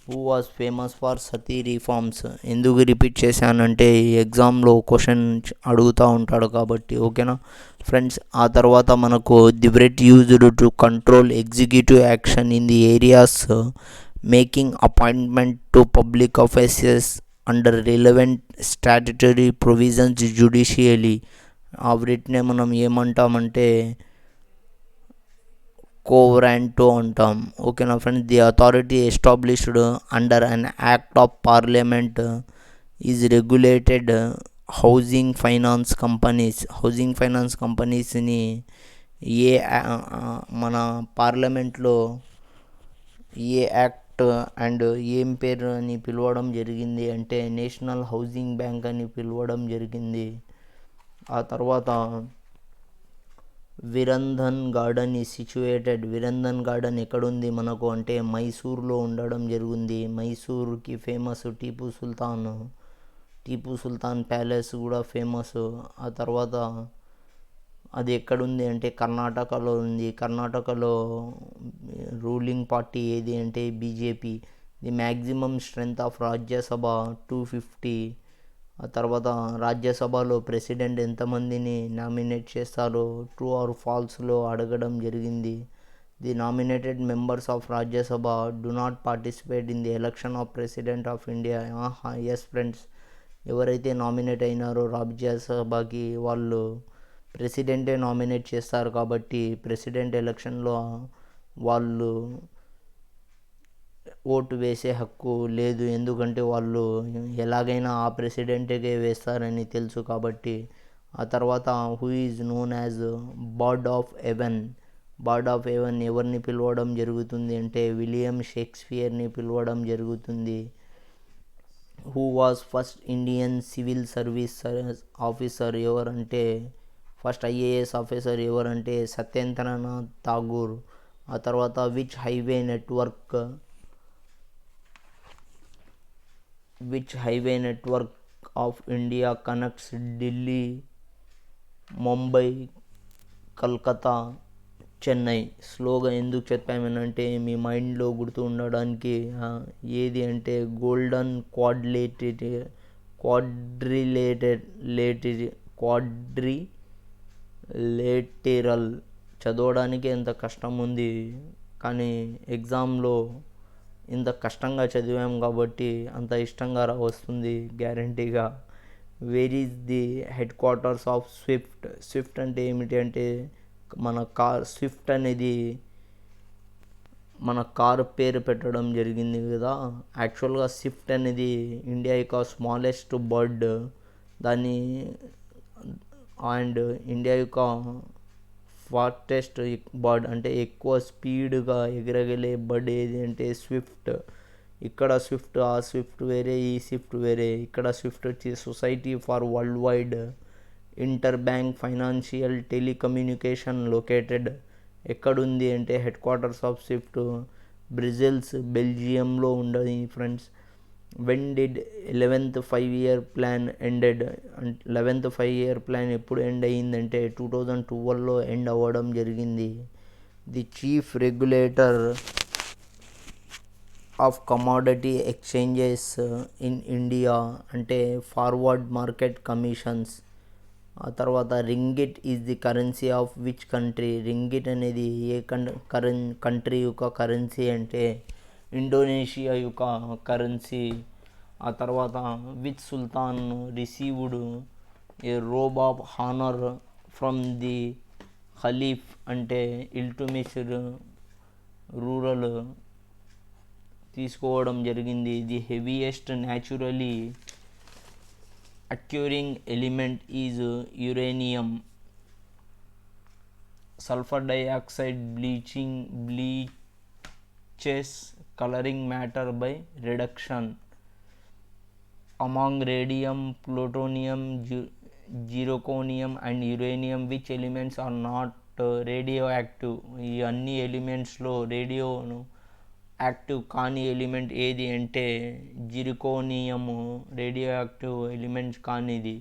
who was famous for sati reforms. ఎందుకు రిపీట్ చేశానంటే ఈ ఎగ్జామ్లో క్వశ్చన్ అడుగుతూ ఉంటాడు కాబట్టి. ఓకేనా ఫ్రెండ్స్. ఆ తర్వాత మనకు the writ used to control executive action in the areas making appointment to public offices under relevant statutory provisions judicially. ఆ writనే మనం ఏమంటామంటే కోవరాంటో అంటాం. ఓకేనా friends. The authority established under an act of parliament is regulated housing finance companies. Housing finance కంపెనీస్ని ఏ మన పార్లమెంట్లో ఏ యాక్ట్ అండ్ ఏం పేరు అని పిలవడం జరిగింది అంటే నేషనల్ హౌసింగ్ బ్యాంక్ అని పిలవడం జరిగింది. ఆ తర్వాత విరంధన్ గార్డెన్ ఈ సిచ్యువేటెడ్. విరంధన్ గార్డెన్ ఎక్కడుంది మనకు అంటే మైసూర్లో ఉండడం జరిగింది. మైసూర్కి ఫేమస్ టీపు సుల్తాన్. టీపు సుల్తాన్ ప్యాలెస్ కూడా ఫేమస్. ఆ తర్వాత అది ఎక్కడుంది అంటే కర్ణాటకలో ఉంది. కర్ణాటకలో రూలింగ్ పార్టీ ఏది అంటే BJP. The maximum strength of Rajya Sabha 250. ఆ తర్వాత రాజ్యసభలో ప్రెసిడెంట్ ఎంతమందిని నామినేట్ చేస్తారో ట్రూ ఆర్ ఫాల్స్లో అడగడం జరిగింది. The nominated members of Rajya Sabha do not participate in the election of president of India. Yes friends, ఎవరైతే నామినేట్ అయినారో రాజ్యసభకి వాళ్ళు ప్రెసిడెంటే నామినేట్ చేస్తారు కాబట్టి ప్రెసిడెంట్ ఎలక్షన్లో వాళ్ళు ఓటు వేసే హక్కు లేదు, ఎందుకంటే వాళ్ళు ఎలాగైనా ఆ ప్రెసిడెంట్కే వేస్తారని తెలుసు కాబట్టి. ఆ తర్వాత who is known as bird of haven. Bird of haven ఎవరిని పిలవడం జరుగుతుంది అంటే విలియం షేక్స్పియర్ని పిలవడం జరుగుతుంది. Who was first Indian civil service officer ఎవరంటే, ఫస్ట్ ఐఏఎస్ ఆఫీసర్ ఎవరంటే సత్యేంద్రనాథ్ ఠాగూర్. ఆ తర్వాత which highway network of India connects Delhi, Mumbai, Calcutta, Chennai. స్లోగా ఎందుకు చెప్పామనంటే మీ మైండ్లో గుర్తు ఉండడానికి. ఏది అంటే గోల్డెన్ క్వాడ్రిలేటరల్. చదవడానికి ఎంత కష్టం ఉంది, కానీ ఎగ్జామ్లో ఇంత కష్టంగా చదివాం కాబట్టి అంత ఇష్టంగా వస్తుంది గ్యారంటీగా. Where is the head quarters of Swift. Swift అంటే ఏమిటి అంటే మన స్విఫ్ట్ అనేది మన కారు పేరు పెట్టడం జరిగింది కదా. యాక్చువల్గా స్విఫ్ట్ అనేది ఇండియా యొక్క స్మాలెస్ట్ బర్డ్. దాన్ని అండ్ ఇండియా యొక్క ఫాస్టెస్ట్ బర్డ్ అంటే ఎక్కువ స్పీడ్గా ఎగరగలే బర్డ్ ఏది అంటే స్విఫ్ట్. ఇక్కడ స్విఫ్ట్, ఆ స్విఫ్ట్ వేరే, ఈ స్విఫ్ట్ వేరే. ఇక్కడ స్విఫ్ట్ వచ్చి society for worldwide interbank financial telecommunication located. ఎక్కడుంది అంటే head quarters of SWIFT Brussels, బెల్జియంలో ఉండదు friends. When did 11th 5-year plan ended. 11th 5-year plan ఎప్పుడు ఎండ్ అయ్యిందంటే 2012లో ఎండ్ అవ్వడం జరిగింది. The chief regulator of commodity exchanges in India అంటే ఫార్వర్డ్ మార్కెట్ కమిషన్స్. ఆ తర్వాత ringgit is the currency of which country. Ringgit అనేది ఏ కంట్రీ యొక్క కరెన్సీ అంటే ఇండోనేషియా యొక్క కరెన్సీ. ఆ తర్వాత which sultan received a robe of honour from the caliph అంటే ఇల్టుమిష్ రూరల్ తీసుకోవడం జరిగింది. The heaviest naturally occurring element is uranium. Sulphur dioxide bleaches coloring matter by reduction. Among radium, plutonium, zirconium and uranium, which elements are not radioactive? ఈ అన్ని ఎలిమెంట్స్లో రేడియోను active కాని element ఏది అంటే zirconium radioactive elements కానిది.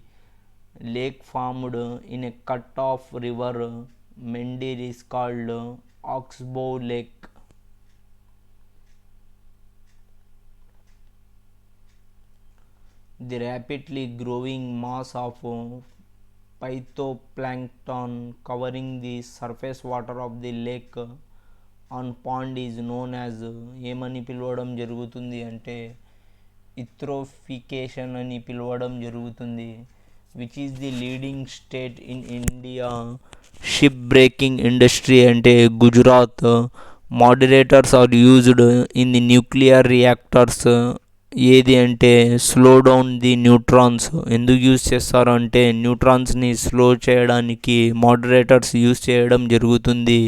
Lake formed in a cut off river meander is called oxbow lake. The rapidly growing mass of phytoplankton covering the surface water of the lake on pond is known as ఏమని పిలవడం జరుగుతుంది అంటే ఇథ్రోఫికేషన్ అని పిలవడం జరుగుతుంది. Which is the leading state in India ship breaking industry అంటే Gujarat. Moderators are used in the nuclear reactors ఏది అంటే స్లో డౌన్ ది న్యూట్రాన్స్. ఎందుకు యూజ్ చేస్తారు అంటే న్యూట్రాన్స్ని స్లో చేయడానికి మోడరేటర్స్ యూజ్ చేయడం జరుగుతుంది.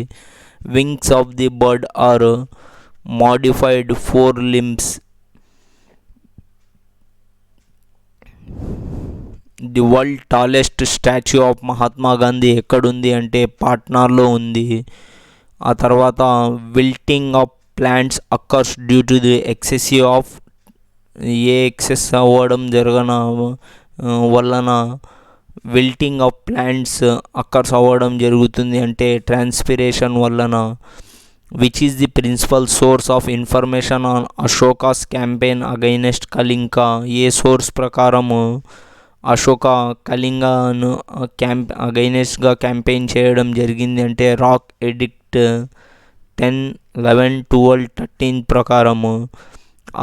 Wings of the bird are modified 4 limbs. The world tallest statue of Mahatma Gandhi ఎక్కడుంది అంటే పాట్నాలో ఉంది. ఆ తర్వాత wilting of plants occurs due to the excessive of excess అవ్వడం వలన విల్టింగ్ ఆఫ్ ప్లాంట్స్ అక్కర్స్ అవ్వడం జరుగుతుంది అంటే ట్రాన్స్పిరేషన్ వలన. Which is the principal source of information on Ashoka's campaign against Kalinga. ఏ సోర్స్ ప్రకారము అశోక కళింగను అగైనెస్ట్గా క్యాంపెయిన్ చేయడం జరిగింది అంటే రాక్ ఎడిక్ట్ 10, 11, 12, 13 ప్రకారము.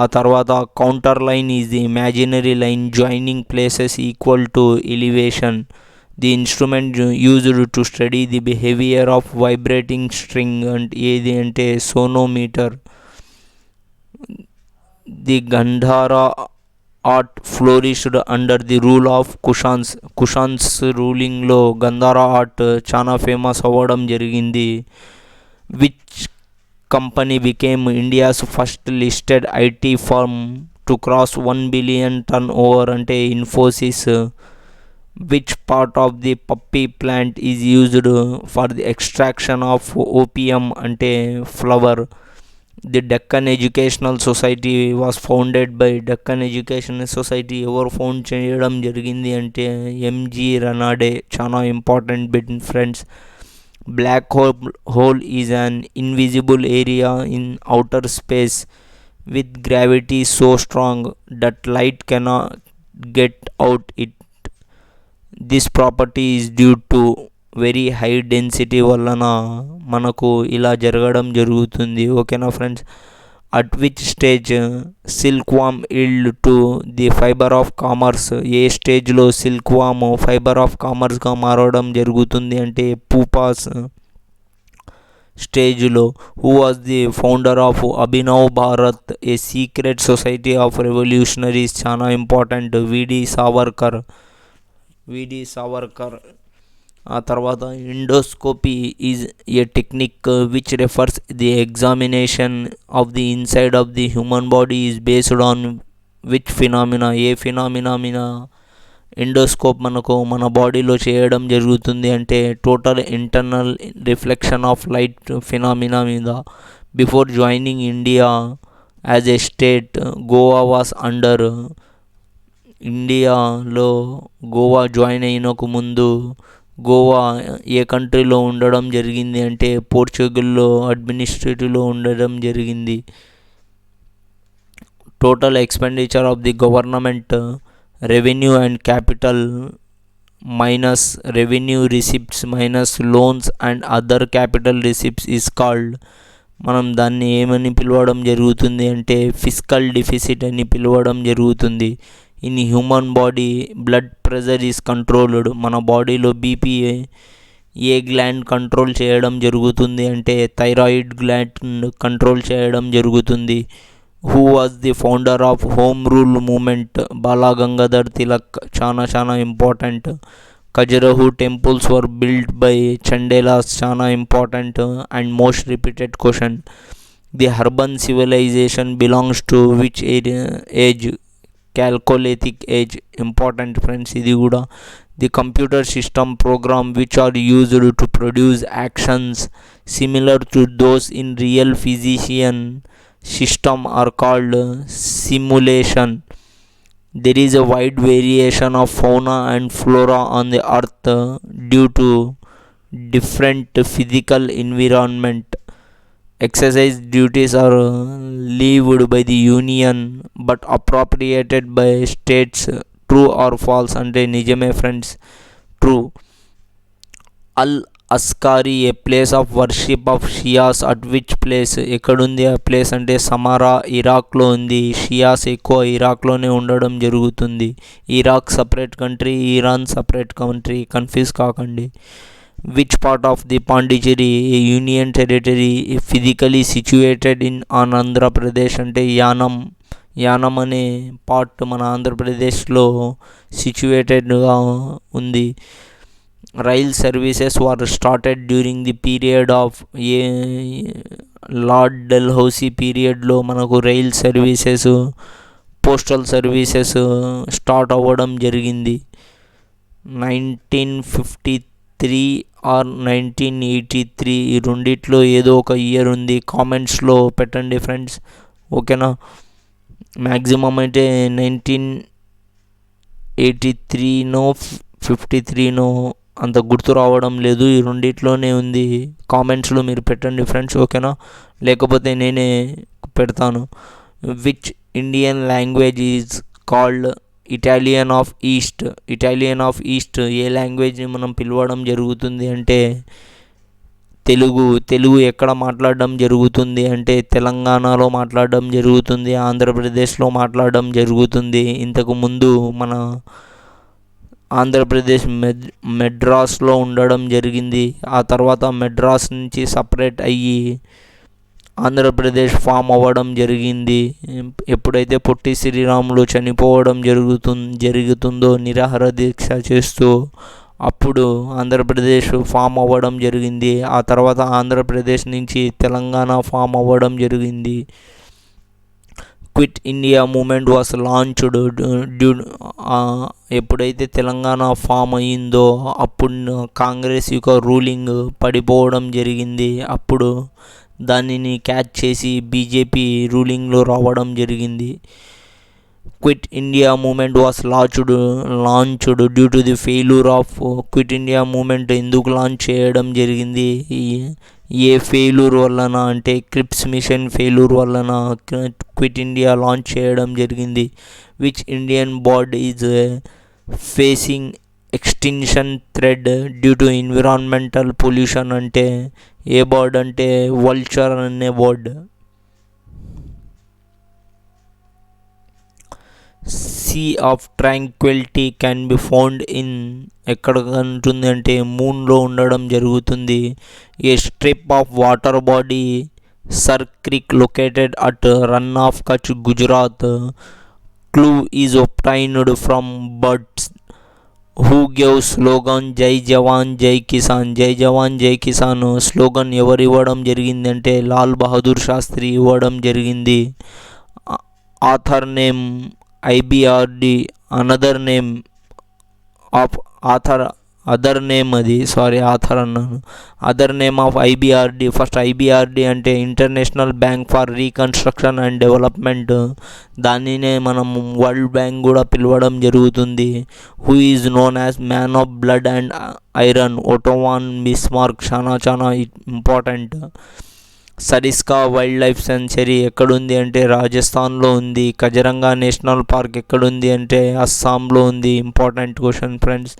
ఆ తర్వాత counter line is the imaginary line joining places equal to elevation. The instrument used to study the behaviour of vibrating string అంటే ఏది అంటే సోనోమీటర్. The Gandhara art flourished under the rule of Kushans. Kushans rulingలో Gandhara art చాలా famous అవ్వడం జరిగింది. Which company became India's first listed IT firm to cross 1 billion turnover అంటే Infosys. Which part of the poppy plant is used for the extraction of opium అంటే flower. The Deccan Educational Society was founded by Deccan Educational Society ఎవరు found చేయడం జరిగింది అంటే MG Ranade. చాలా important bit friends. Black hole is an invisible area in outer space with gravity so strong that light cannot get out it. This property is due to very high density వలన మనకు ఇలా జరగడం జరుగుతుంది. ఓకేనా friends. At which stage silkworm yield to the fibre of commerce. ఏ స్టేజ్లో silkworm fibre of కామర్స్గా మారడం జరుగుతుంది అంటే పూపాస్ స్టేజ్లో. Who was the founder of Abhinav Bharat, a secret society of revolutionaries. చాలా ఇంపార్టెంట్. విడి సావర్కర్. ఆ తర్వాత endoscopy is a technique which refers the examination of the inside of the human body is based on which phenomena. ఏ phenomena మీద endoscope మనకు మన బాడీలో చేయడం జరుగుతుంది అంటే total internal reflection of light phenomena మీద. Before joining India as a state, Goa was under. ఇండియాలో గోవా జాయిన్ అయినకు ముందు గోవా ఏ కంట్రీలో ఉండడం జరిగింది అంటే పోర్చుగల్లో అడ్మినిస్ట్రేటివ్లో ఉండడం జరిగింది. Total expenditure of the government, revenue and capital minus revenue receipts minus loans and other capital receipts is called. మనం దాన్ని ఏమని పిలవడం జరుగుతుంది అంటే ఫిస్కల్ డిఫిసిట్ అని పిలవడం జరుగుతుంది. In human body blood pressure is controlled. మన బాడీలో బీపీ ఏ గ్లాండ్ కంట్రోల్ చేయడం జరుగుతుంది అంటే థైరాయిడ్ గ్లాండ్ కంట్రోల్ చేయడం జరుగుతుంది. Who was the founder of home rule movement. Bala Gangadhar Tilak. చాలా important. Khajuraho temples were build by Chandelas. చాలా important and most repeated question. The urban civilization belongs to which age. Chalcolithic age. Important friends ఇది కూడా. The computer system program which are used to produce actions similar to those in real physician system are called simulation. There is a wide variation of fauna and flora on the earth due to different physical environment. Exercise duties are levied by the union but appropriated by states. True or false అంటే నిజమే friends. True. Al Askari a place of worship of Shias at which place. ఎక్కడుంది ఆ place అంటే సమారా, ఇరాక్లో ఉంది. Shias ఎక్కువ ఇరాక్లోనే ఉండడం జరుగుతుంది. Iraq separate country, Iran separate country, confuse కాకండి. Which part of the Pondicherry a union territory physically situated in on Andhra Pradesh అంటే యానం అనే పార్ట్ మన ఆంధ్రప్రదేశ్లో సిచ్యువేటెడ్గా ఉంది. Rail services were started during the period of a lord Dalhousie పీరియడ్లో మనకు rail services, postal services start అవ్వడం జరిగింది. 1953 ఆర్ 1983 ఈ రెండిట్లో ఏదో ఒక ఇయర్ ఉంది. కామెంట్స్లో పెట్టండి ఫ్రెండ్స్. ఓకేనా. మ్యాక్సిమం అయితే 1983నో 53నో అంత గుర్తు రావడం లేదు. ఈ రెండిట్లోనే ఉంది. కామెంట్స్లో మీరు పెట్టండి ఫ్రెండ్స్. ఓకేనా. లేకపోతే నేనే పెడతాను. Which Indian language is called Italian of east. Italian of east ఏ లాంగ్వేజ్ని మనం పిలవడం జరుగుతుంది అంటే తెలుగు ఎక్కడ మాట్లాడడం జరుగుతుంది అంటే తెలంగాణలో మాట్లాడడం జరుగుతుంది, ఆంధ్రప్రదేశ్లో మాట్లాడడం జరుగుతుంది. ఇంతకుముందు మన ఆంధ్రప్రదేశ్ మెడ్రాస్లో ఉండడం జరిగింది. ఆ తర్వాత మెడ్రాస్ నుంచి సపరేట్ అయ్యి ఆంధ్రప్రదేశ్ ఫామ్ అవ్వడం జరిగింది. ఎప్పుడైతే పొట్టి శ్రీరాములు చనిపోవడం జరుగుతుందో నిరాహార దీక్ష చేస్తూ అప్పుడు ఆంధ్రప్రదేశ్ ఫామ్ అవ్వడం జరిగింది. ఆ తర్వాత ఆంధ్రప్రదేశ్ నుంచి తెలంగాణ ఫామ్ అవ్వడం జరిగింది. Quit India movement was launched ఎప్పుడైతే తెలంగాణ ఫామ్ అయ్యిందో అప్పుడు కాంగ్రెస్ యొక్క రూలింగ్ పడిపోవడం జరిగింది. అప్పుడు దానిని క్యాచ్ చేసి బీజేపీ రూలింగ్లో రావడం జరిగింది. Quit India movement was launched due to the failure of quit India movement ఎందుకు లాంచ్ చేయడం జరిగింది, ఏ ఫెయిల్యూర్ వలన అంటే క్రిప్స్ మిషన్ ఫెయిల్యూర్ వలన క్విట్ ఇండియా లాంచ్ చేయడం జరిగింది. Which Indian bird is facing extinction threat due to environmental pollution అంటే ఏ బర్డ్ అంటే వల్చర్ అనే bird. Sea of tranquillity can be found in ఎక్కడ ఉంటుంది అంటే మూన్లో ఉండడం జరుగుతుంది. A strip of water body sir creek located at run of Kutch Gujarat. Clue is obtained from birds who gave slogan జై జవాన్ జై కిసాన్. జై జవాన్ జై కిసాన్ స్లోగన్ ఎవరు ఇవ్వడం జరిగిందంటే లాల్ బహదూర్ శాస్త్రి ఇవ్వడం జరిగింది. Author name IBRD another name of author other name author అన్నాను. Other name of IBRD. First IBRD అంటే international bank for reconstruction and development. దానినే మనం వరల్డ్ బ్యాంక్ కూడా పిలవడం జరుగుతుంది. Who is known as man of blood and iron Otto von Bismarck. చాలా important. Sariska wildlife sanctuary ఎక్కడుంది అంటే రాజస్థాన్లో ఉంది. కజరంగా నేషనల్ పార్క్ ఎక్కడుంది అంటే అస్సాంలో ఉంది. Important question friends.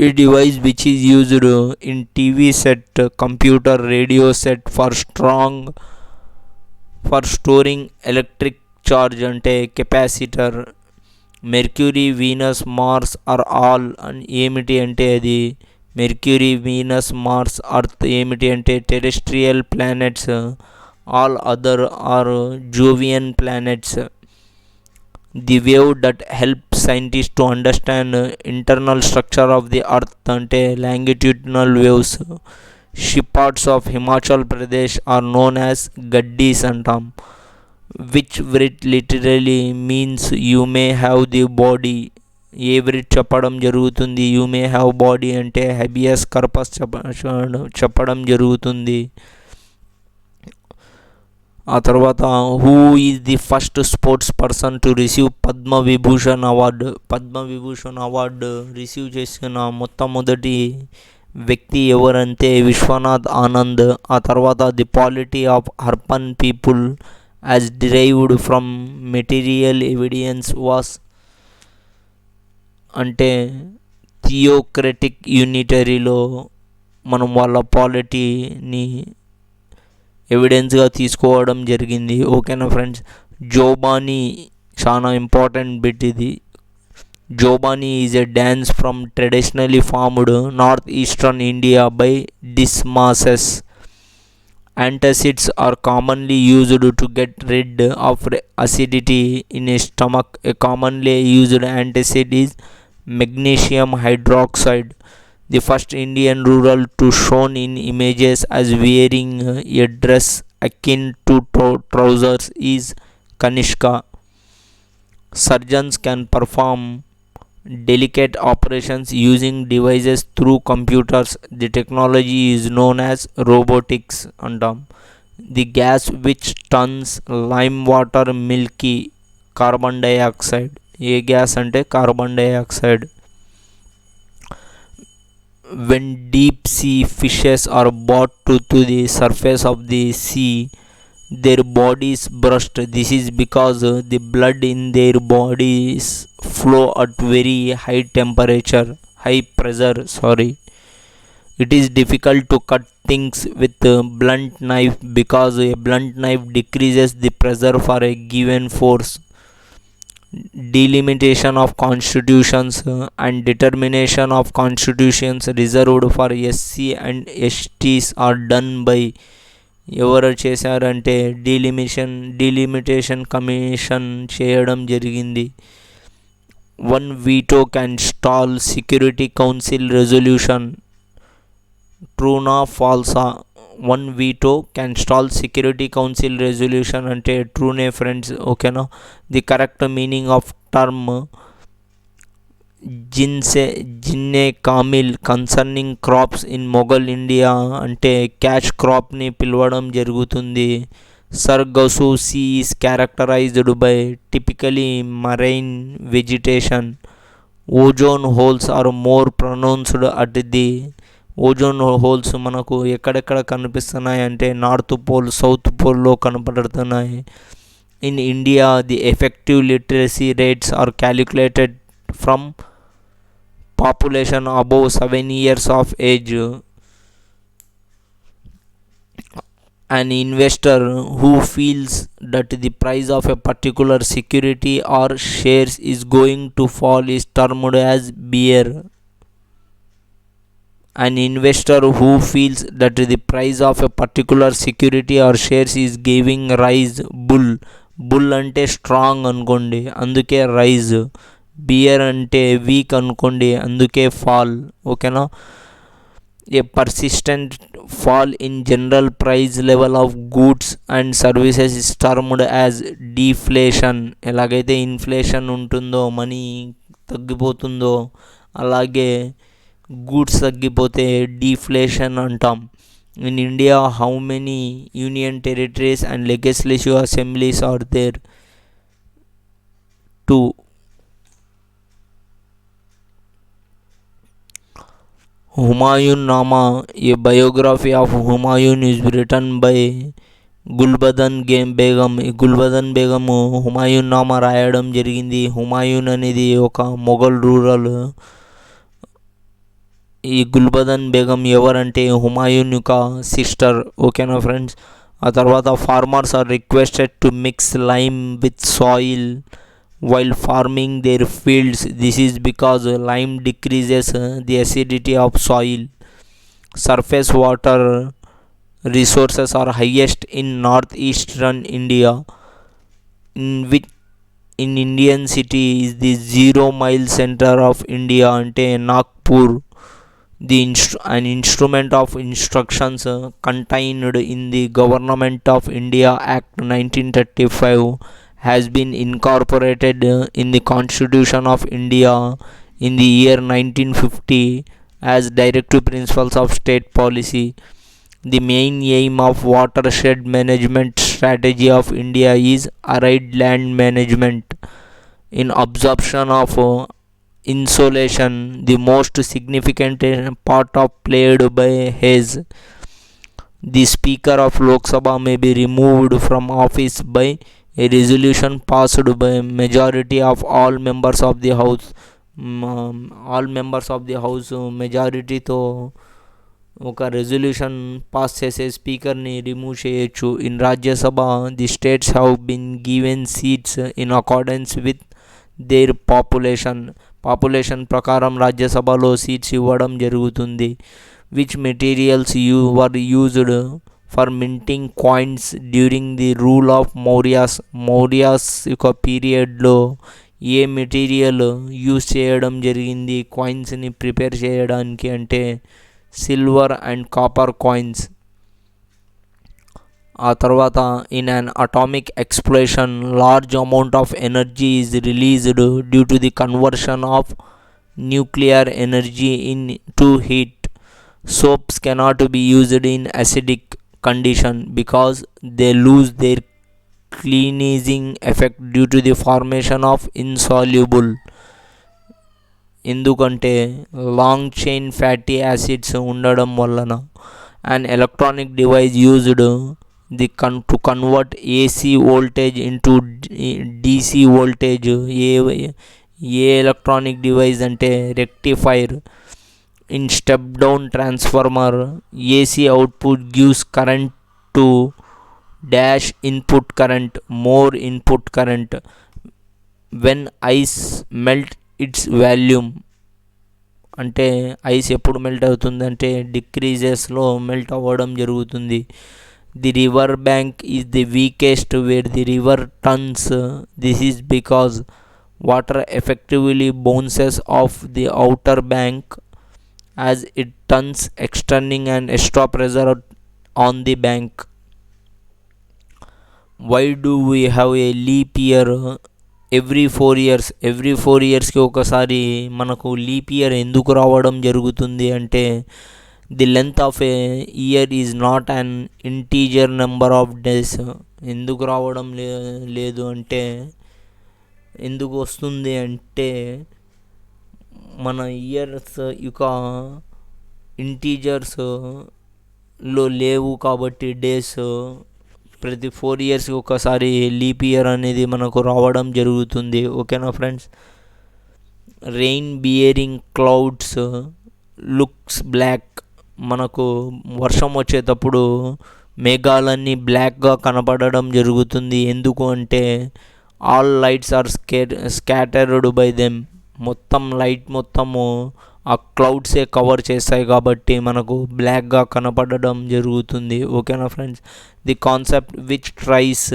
A device which is used in TV set, computer, radio set for storing electric charge అంటే capacitor. Mercury Venus Mars are all ఏమిటి అంటే అది మెర్క్యూరీ వీనస్ మార్స్ అర్త్ ఏమిటి అంటే terrestrial planets. All other are Jovian planets. The wave that help scientists to understand internal structure of the earth అంటే longitudinal waves. Shepherds of Himachal Pradesh are known as gaddis అంటాం. which writ literally means you may have the body. A writ చెప్పడం జరుగుతుంది you may have body అంటే habeas corpus చెప్పడం జరుగుతుంది. ఆ తర్వాత who is the first sports person to receive Padma Vibhushan award. Padma Vibhushan award receive చేసిన మొట్టమొదటి వ్యక్తి ఎవరంటే విశ్వనాథ్ ఆనంద్. ఆ తర్వాత the polity of Harappan people as derived from material evidence was అంటే థియోక్రటిక్ యూనిటరీలో మనం వాళ్ళ పాలిటీని ఎవిడెన్స్గా తీసుకోవడం జరిగింది. ఓకేనా ఫ్రెండ్స్. జోబానీ చాలా ఇంపార్టెంట్ బిట్ ఇది. జోబానీ is a dance from traditionally formed north eastern India by డిస్మాసెస్. Antacids are commonly used to get rid of acidity in a stomach. ఏ commonly used antacid is magnesium hydroxide. The first Indian ruler to shown in images as wearing a dress akin to trousers is Kanishka. Surgeons can perform delicate operations using devices through computers. The technology is known as robotics. The gas which turns lime water milky, carbon dioxide. A gas అంటే carbon dioxide. When deep sea fishes are brought to the surface of the sea, their bodies burst. This is because the blood in their bodies flow at very high pressure. It is difficult to cut things with a blunt knife because a blunt knife decreases the pressure for a given force. Delimitation of constitutions and determination of constitutions reserved for SC and STs are done by ఎవరు చేశారంటే delimitation commission చేయడం జరిగింది. One veto can stall security council resolution. ట్రూనా ఫాల్సా? One veto can stall security council resolution అంటే ట్రూనే friends, ఓకేనా. The correct meaning of term జిన్నే కామిల్ concerning crops in Mughal India అంటే క్యాష్ క్రాప్ని పిలవడం జరుగుతుంది. Sargasso sea is characterized by typically marine vegetation. Ozone holes are more pronounced at the. Ozone holes మనకు ఎక్కడెక్కడ కనిపిస్తున్నాయి అంటే నార్త్ పోల్, సౌత్ పోల్లో కనపడుతున్నాయి. In India the effective literacy rates are calculated from population above 7 years of age. An investor who feels that the price of a particular security or shares is going to fall is termed as bear. An investor who feels that the price of a particular security or shares is giving rise bull. Bull అంటే strong అనుకోండి, అందుకే rise. Beer అంటే week అనుకోండి, అందుకే fall, ఓకేనా. A persistent fall in general price level of goods and services is termed as deflation. ఎలాగైతే inflation ఉంటుందో, money తగ్గిపోతుందో, అలాగే గూడ్స్ తగ్గిపోతే డీఫ్లేషన్ అంటాం. In India how many union territories and legislative assemblies are there? 2. Humayun Nama, a biography of Humayun is written by Gulbadan Begum. ఈ గుల్బదన్ బేగం హుమాయూన్ నామా రాయడం జరిగింది. హుమాయూన్ అనేది ఒక మొఘల్ రూరల్. ఈ గుల్బదన్ బేగం ఎవరంటే హుమాయూన్ యొక్క సిస్టర్, ఓకేనా ఫ్రెండ్స్. ఆ తర్వాత farmers are requested to mix lime with soil while farming their fields. This is because lime decreases the acidity of soil. Surface water resources are highest in northeastern India, in Indian city is the 0 mile center of India ante Nagpur. An instrument of instructions contained in the Government of India Act 1935 has been incorporated in the Constitution of India in the year 1950 as directive principles of state policy. The main aim of watershed management strategy of India is arid land management. In absorption of insolation, the most significant part of played by haze. The Speaker of Lok Sabha may be removed from office by a resolution passed by majority of all members of the house. All members of the house మెజారిటీతో ఒక resolution pass చేసే స్పీకర్ని remove చేయొచ్చు. In Rajya Sabha the states have been given seats in accordance with their population ప్రకారం రాజ్యసభలో seats ఇవ్వడం జరుగుతుంది. Which materials were used for minting coins during the rule of Mauryas యొక్క పీరియడ్లో ఏ మెటీరియల్ యూజ్ చేయడం జరిగింది కాయిన్స్ని ప్రిపేర్ చేయడానికి అంటే సిల్వర్ అండ్ కాపర్ కాయిన్స్. ఆ తర్వాత in an atomic explosion large amount of energy is released due to the conversion of nuclear energy in to heat. Soaps cannot be used in acidic condition because they lose their cleansing effect due to the formation of insoluble. ఎందుకంటే long chain fatty acids ఉండడం వలన. an electronic device used to convert AC voltage into DC voltage. A electronic device అంటే rectifier. In step down transformer, AC output gives current to dash input current, more input current. When ice melt its volume, అంటే ice ఎప్పుడు melt అవుతుంది అంటే డిక్రీజెస్లో melt అవ్వడం జరుగుతుంది. The river bank is the weakest where the river turns. This is because water effectively bounces off the outer bank as it turns, extending an extra pressure on the bank. Why do we have a leap year? Every 4 ఇయర్స్కి ఒకసారి మనకు leap year ఎందుకు రావడం జరుగుతుంది అంటే, the length of A year is not an integer number of days. ఎందుకు రావడం లేదు అంటే, ఎందుకు వస్తుంది అంటే, మన ఇయర్స్ ఇక ఇంటీజర్స్లో లేవు కాబట్టి డేస్ ప్రతి 4 ఇయర్స్కి ఒకసారి లీప్ ఇయర్ అనేది మనకు రావడం జరుగుతుంది. ఓకేనా friends. Rain bearing clouds looks black. మనకు వర్షం వచ్చేటప్పుడు మేఘాలన్నీ బ్లాక్గా కనపడడం జరుగుతుంది. ఎందుకు అంటే all lights are scattered by them. మొత్తం లైట్ మొత్తము ఆ క్లౌడ్సే కవర్ చేస్తాయి కాబట్టి మనకు బ్లాక్గా కనపడడం జరుగుతుంది. ఓకేనా friends. The concept which tries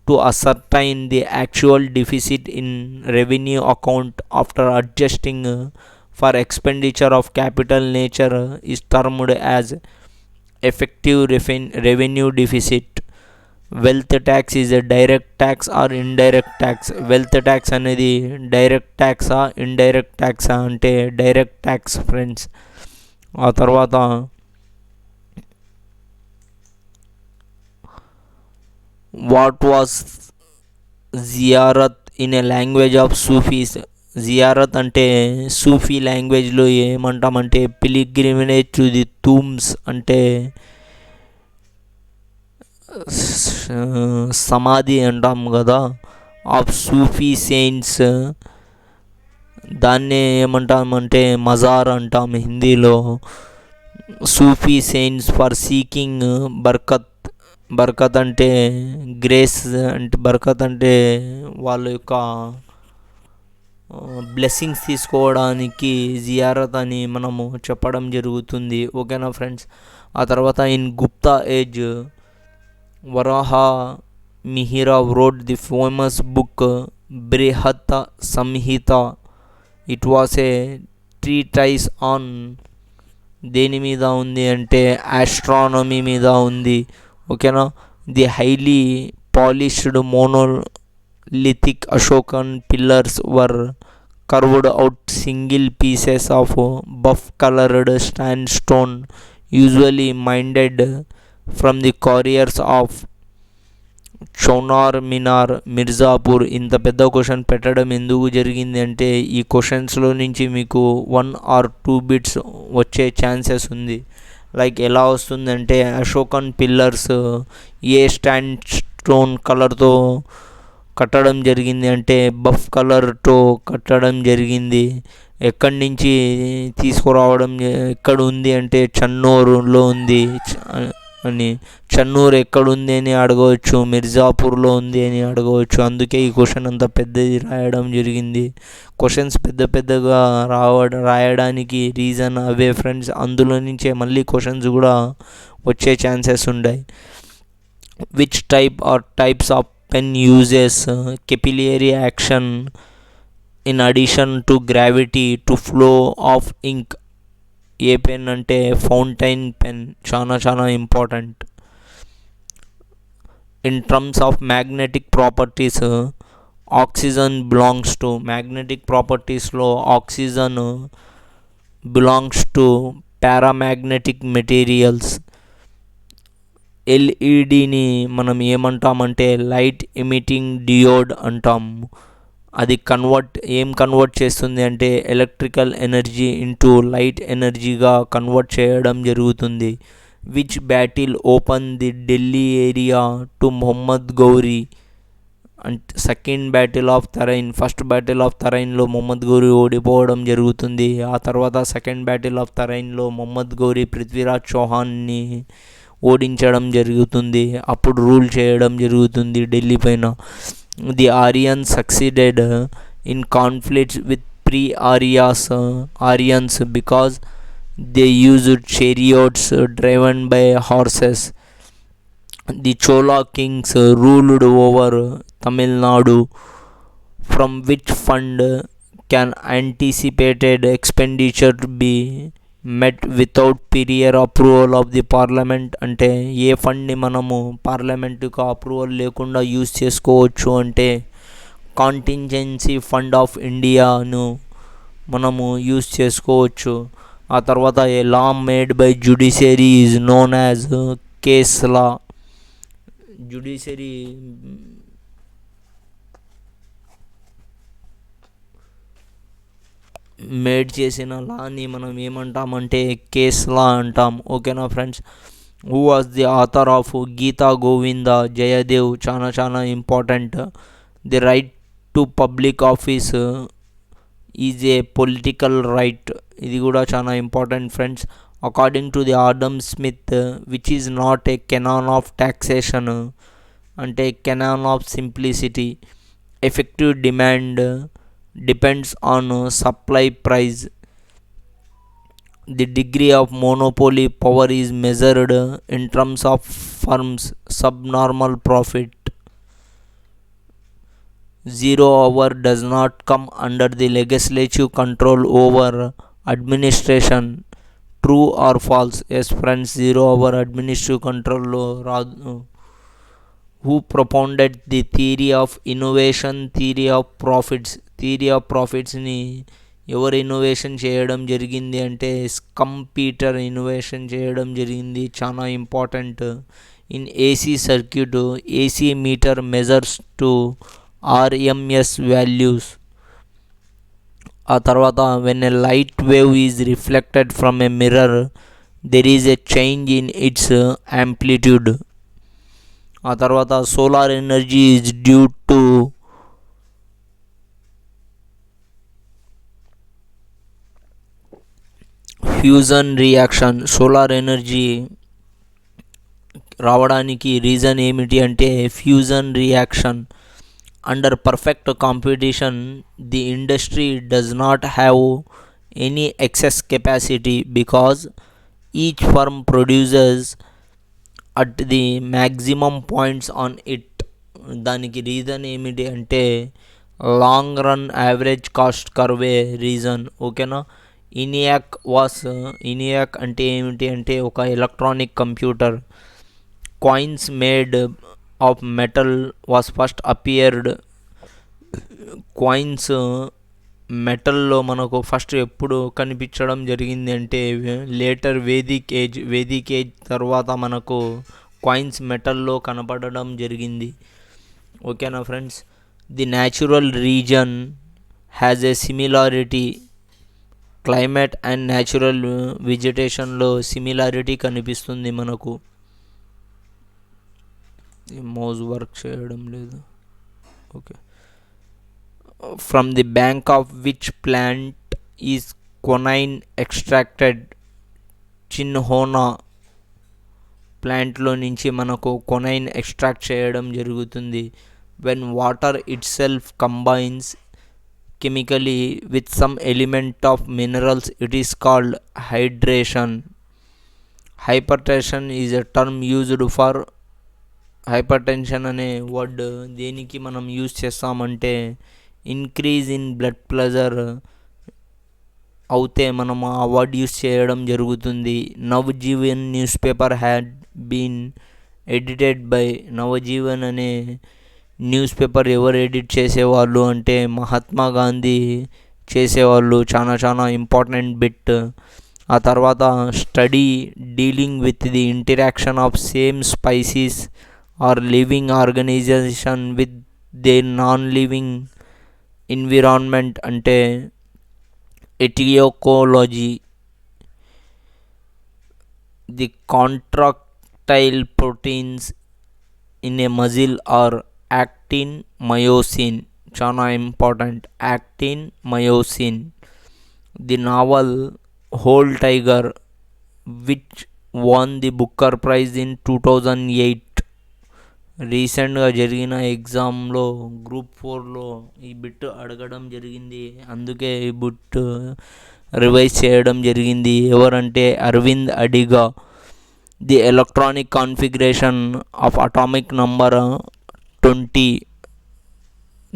to ascertain the actual deficit in revenue account after adjusting for expenditure of capital nature is termed as effective revenue deficit. Wealth tax is a direct tax or indirect tax. Wealth tax అనేది direct ట్యాక్సా indirect ట్యాక్సా అంటే direct tax friends. ఆ తర్వాత what was జియారత్ in a language of Sufis. జియారత్ అంటే Sufi లాంగ్వేజ్లో ఏమంటామంటే పిలిగ్రిమినేజ్ టు ది టూమ్స్ అంటే సమాధి అంటాం కదా, ఆఫ్ సూఫీ సెయింట్స్. దాన్నే ఏమంటామంటే మజార్ అంటాం హిందీలో. సూఫీ సెయింట్స్ ఫర్ సీకింగ్ బర్కత్. బర్కత్ అంటే గ్రేస్ అంటే, బర్కత్ అంటే వాళ్ళ యొక్క బ్లెస్సింగ్స్ తీసుకోవడానికి జియారత్ అని మనము చెప్పడం జరుగుతుంది. ఓకేనా ఫ్రెండ్స్. ఆ తర్వాత in Gupta age Varaha Mihira wrote the famous book Brihata Samhita. It was a treatise on దేని మీద ఉంది అంటే ఆస్ట్రానమీ మీద ఉంది. ఓకేనా. The highly polished monolithic Ashokan pillars were carved out single pieces of buff coloured sandstone usually mined from the quarries of Chunar మినార్ మిర్జాపూర్. ఇంత పెద్ద క్వశ్చన్ పెట్టడం ఎందుకు జరిగింది అంటే, ఈ క్వశ్చన్స్లో నుంచి మీకు 1 or 2 బిట్స్ వచ్చే ఛాన్సెస్ ఉంది. లైక్ ఎలా వస్తుందంటే, Ashokan pillars a stand stone కలర్తో కట్టడం జరిగింది అంటే బఫ్ కలర్తో కట్టడం జరిగింది. ఎక్కడి నుంచి తీసుకురావడం ఎక్కడ ఉంది అంటే చన్నూరులో ఉంది అని. చన్నూరు ఎక్కడుంది అని అడగవచ్చు, మిర్జాపూర్లో ఉంది అని అడగవచ్చు. అందుకే ఈ క్వశ్చన్ అంత పెద్దది రాయడం జరిగింది. క్వశ్చన్స్ పెద్ద పెద్దగా రాయడానికి రీజన్ అవే ఫ్రెండ్స్. అందులో నుంచే మళ్ళీ క్వశ్చన్స్ కూడా వచ్చే ఛాన్సెస్ ఉన్నాయి. Which type or types of pen uses capillary action in addition to gravity to flow of ink. ఏ పెన్ అంటే ఫౌంటైన్ పెన్. చాలా చాలా important. In terms of magnetic properties oxygen belongs to. Magnetic ప్రాపర్టీస్లో oxygen belongs to paramagnetic materials. ఎల్ఈడిని మనం ఏమంటామంటే light emitting డియోడ్ అంటాం. అది కన్వర్ట్ చేస్తుంది అంటే ఎలక్ట్రికల్ ఎనర్జీ ఇంటూ లైట్ ఎనర్జీగా కన్వర్ట్ చేయడం జరుగుతుంది. Which battle open the Delhi area to Mohammad Ghori. అంటే second battle of Tarain. First battle of తరైన్లో మొహమ్మద్ గౌరీ ఓడిపోవడం జరుగుతుంది. ఆ తర్వాత సెకండ్ బ్యాటిల్ ఆఫ్ తరైన్లో మొహమ్మద్ గౌరీ పృథ్వీరాజ్ చౌహాన్ని ఓడించడం జరుగుతుంది. అప్పుడు రూల్ చేయడం జరుగుతుంది ఢిల్లీ పైన. The Aryans succeeded in conflicts with Aryans because they used chariots driven by horses. The Chola kings ruled over Tamil Nadu. From which fund can anticipated expenditure be met without prior approval of the parliament? అంటే ఏ ఫండ్ని మనము పార్లమెంటుకు approval లేకుండా use చేసుకోవచ్చు అంటే contingency fund of ఇండియాను మనము use చేసుకోవచ్చు. ఆ తర్వాత a law made by judiciary is known as case law. Judiciary made చేసిన లాని మనం ఏమంటామంటే కేస్ లా అంటాం. ఓకేనా friends. Who was the author of Gita Govinda Jayadev? చాలా చాలా important. The right to public office is a political right. ఇది కూడా చాలా important friends. According to the Adam Smith, which is not a canon of taxation అంటే canon of simplicity. Effective demand depends on supply price. The degree of monopoly power is measured in terms of firms subnormal profit. Zero hour does not come under the legislative control over administration. True or false? Yes friends, zero hour administrative control lo radu. Who propounded the theory of innovation, theory of profits? Theory of ప్రాఫిట్స్ని ఎవరు innovation చేయడం జరిగింది అంటే computer innovation చేయడం జరిగింది. చాలా important. In AC circuit, AC meter measures to RMS values. ఆ తర్వాత when a light wave is reflected from a mirror there is a change in its amplitude. ఆ తర్వాత solar energy is due to fusion reaction. Solar energy రావడానికి reason ఏమిటి అంటే fusion reaction. Under perfect competition the industry does not have any excess capacity because each firm producers at the maximum points on it. దానికి reason ఏమిటి అంటే long run average cost curve reason. ఓకేనా. ENIAC అంటే ఏమిటి అంటే ఒక electronic computer. Coins made of metal was first appeared. Coins మెటల్లో మనకు ఫస్ట్ ఎప్పుడు కనిపించడం జరిగింది అంటే లేటర్ వేదిక్ ఏజ్ తర్వాత మనకు కాయిన్స్ మెటల్లో కనపడడం జరిగింది. ఓకేనా friends. The natural region has a similarity. Climate and natural వెజిటేషన్లో సిమిలారిటీ కనిపిస్తుంది మనకు. మౌజ్ వర్క్ చేయడం లేదు. Okay. From the bank of which plant is quinine extracted? Cinchona ప్లాంట్లో నుంచి మనకు కొనైన్ ఎక్స్ట్రాక్ట్ చేయడం జరుగుతుంది. When water itself combines chemically with some element of minerals, it is called hydration. Hypertension is a term used for hypertension అనే word దేనికి మనం use చేస్తామంటే increase in blood pressure అవుతే మనం ఆ వర్డ్ యూజ్ చేయడం జరుగుతుంది. Navjivan newspaper had been edited by. Navjivan అనే న్యూస్ పేపర్ ఎవరు ఎడిట్ చేసేవాళ్ళు అంటే మహాత్మా గాంధీ చేసేవాళ్ళు. చాలా చాలా ఇంపార్టెంట్ బిట్. ఆ తర్వాత study dealing with the interaction of same species or living organization with they non living environment అంటే autecology. The contractile proteins in a muscle are actin myosin. చాలా important. Actin myosin. The novel white tiger which won the Booker prize in 2008. రీసెంట్గా జరిగిన ఎగ్జామ్లో group 4లో ఈ bit అడగడం జరిగింది. అందుకే ఈ బిట్ రివైజ్ చేయడం జరిగింది. ఎవరంటే Aravind Adiga. The electronic configuration of atomic number 20,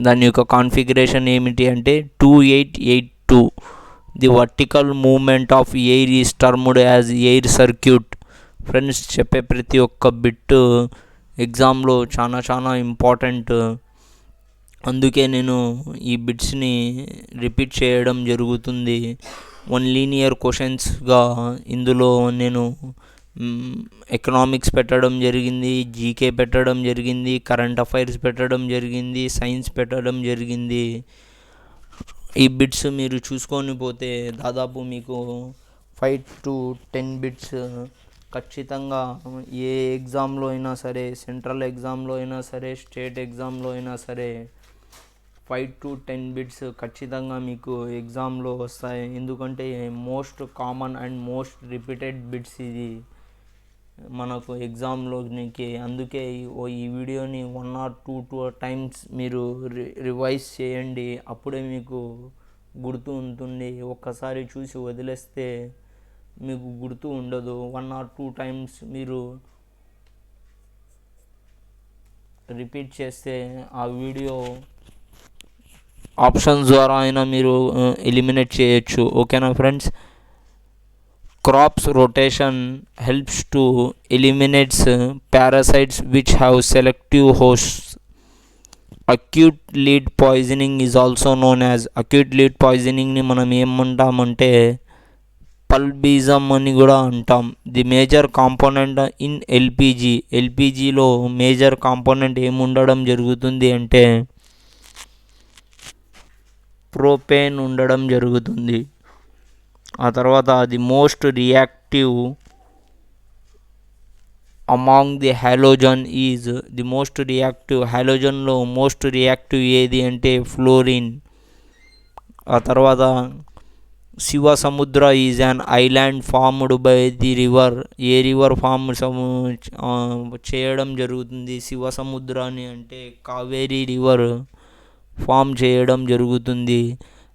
దాని యొక్క కాన్ఫిగరేషన్ ఏమిటి అంటే 2882. The vertical movement of air is termed as air circuit. Friends, చెప్పే ప్రతి ఒక్క బిట్ ఎగ్జామ్లో చాలా చాలా ఇంపార్టెంట్. అందుకే నేను ఈ బిట్స్ని రిపీట్ చేయడం జరుగుతుంది. వన్ లీనియర్ క్వశ్చన్స్గా ఇందులో నేను ఎకనామిక్స్ పెట్టడం జరిగింది, జీకే పెట్టడం జరిగింది, కరెంట్ అఫైర్స్ పెట్టడం జరిగింది, సైన్స్ పెట్టడం జరిగింది. ఈ బిట్స్ మీరు చూసుకొని పోతే దాదాపు మీకు 5 to 10 బిట్స్ ఖచ్చితంగా ఏ ఎగ్జామ్లో అయినా సరే, సెంట్రల్ ఎగ్జామ్లో అయినా సరే, స్టేట్ ఎగ్జామ్లో అయినా సరే 5 to 10 బిట్స్ ఖచ్చితంగా మీకు ఎగ్జామ్లో వస్తాయి. ఎందుకంటే most common and most repeated bits ఇది మనకు ఎగ్జామ్లోనికి. అందుకే ఈ వీడియోని 1 or 2 టైమ్స్ మీరు రివైజ్ చేయండి, అప్పుడే మీకు గుర్తు ఉంటుంది. ఒక్కసారి చూసి వదిలేస్తే మీకు గుర్తు ఉండదు. 1 or 2 టైమ్స్ మీరు రిపీట్ చేస్తే ఆ వీడియో ఆప్షన్స్ ద్వారా అయినా మీరు ఎలిమినేట్ చేయొచ్చు. ఓకేనా friends? Crops rotation helps to eliminates parasites which have selective hosts. Acute lead poisoning is also known as. Acute lead పాయిజనింగ్ని మనం ఏమంటామంటే పల్బిజం అని కూడా అంటాం. ది మేజర్ కాంపోనెంట్ ఇన్ ఎల్పిజిలో మేజర్ కాంపోనెంట్ ఏముండడం జరుగుతుంది అంటే ప్రోపేన్ ఉండడం జరుగుతుంది. ఆ తర్వాత the most reactive among the halogen is. The most reactive, హాలోజన్లో మోస్ట్ రియాక్టివ్ ఏది అంటే ఫ్లోరిన్. ఆ తర్వాత Shiva Samudra is an island formed by the river. ఏ రివర్ ఫామ్ చేయడం జరుగుతుంది శివ సముద్రాన్ని అంటే కావేరీ రివర్ ఫామ్ చేయడం జరుగుతుంది.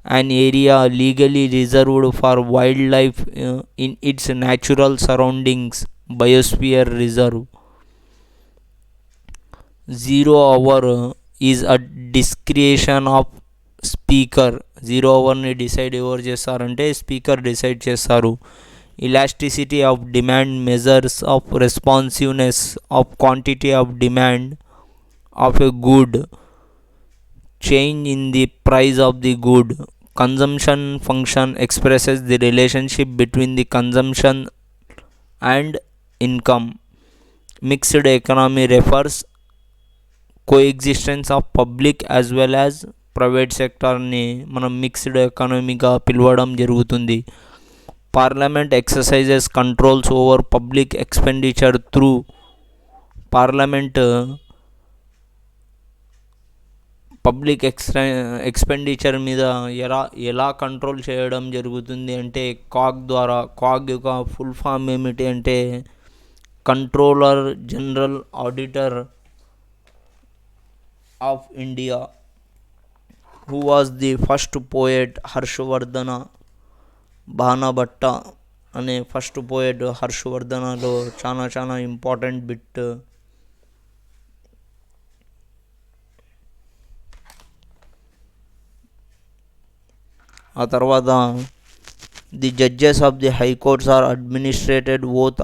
An area legally reserved for wild life in its natural surroundings, biosphere reserve. 0 hour is a discretion of speaker. 0 hourని డిసైడ్ ఎవరు చేస్తారంటే స్పీకర్ డిసైడ్ చేస్తారు. elasticity of demand measures of responsiveness of quantity of demand of a good, change in the price of the good. Consumption function expresses the relationship between the consumption and income. Mixed economy refers coexistence of public as well as private సెక్టార్ని మనం mixed ఎకానమీగా పిలవడం జరుగుతుంది. Parliament exercises controls over public expenditure through. Parliament public expenditure మీద ఎలా control చేయడం జరుగుతుంది అంటే కాగ్ ద్వారా. కాగ్ యొక్క ఫుల్ ఫామ్ ఏమిటి అంటే controller general auditor of India. Who was the first poet? Harshavardhana. Banabhatta అనే ఫస్ట్ పోయెట్ హర్షవర్ధనలో చాలా చాలా ఇంపార్టెంట్ బిట్. ఆ తర్వాత the judges of the high courts are administrated oath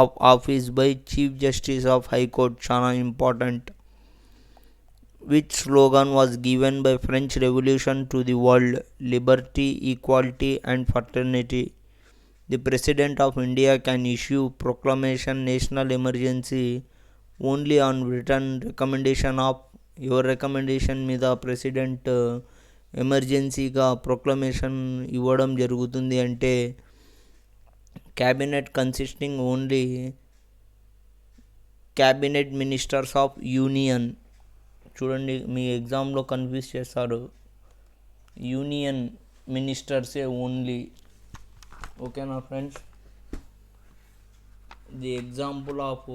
of office by chief justice of high court. చాలా important. Which slogan was given by French Revolution to the world? Liberty, equality and fraternity. The President of India can issue proclamation national emergency only on written recommendation of. Your recommendation మీద president ఎమర్జెన్సీగా proclamation ఇవ్వడం జరుగుతుంది అంటే cabinet consisting only cabinet ministers of union. చూడండి, మీ ఎగ్జామ్లో confuse చేస్తారు. Union మినిస్టర్సే ఓన్లీ. ఓకేనా friends? The example of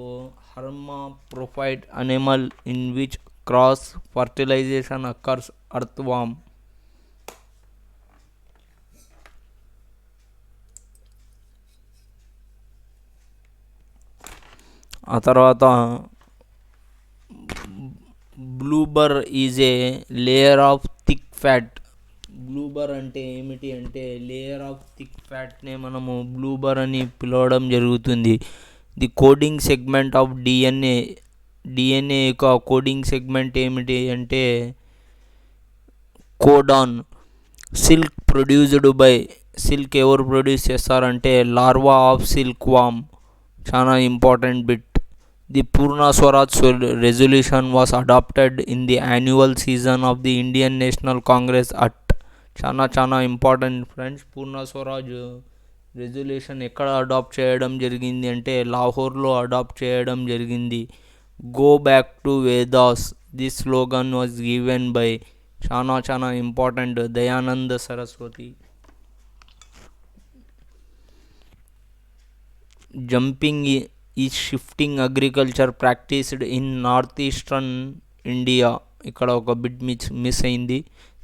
hermaphrodite animal in which cross fertilization occurs. Earthworm. ఆ తర్వాత blubber is a layer of thick fat. Blubber అంటే ఏమిటి అంటే లేయర్ ఆఫ్ థిక్ ఫ్యాట్నే మనము బ్లూబర్ అని పిలవడం జరుగుతుంది. The coding segment of DNA యొక్క కోడింగ్ సెగ్మెంట్ ఏమిటి అంటే codon. Silk produced by silk ఎవరు ప్రొడ్యూస్ చేస్తారంటే లార్వా ఆఫ్ సిల్క్ వామ్. చాలా important bit. The Purna Swaraj resolution was adopted in the annual session of the Indian National Congress at. చాలా important friends. Purna Swaraj resolution ఎక్కడ adopt చేయడం జరిగింది అంటే లాహోర్లో అడాప్ట్ చేయడం జరిగింది. Go back to Vedas. This slogan was given by చాలా important Dayananda Saraswati. Jumping is shifting agriculture practised in north eastern India. ఇక్కడ ఒక బిట్ మిస్ అయింది.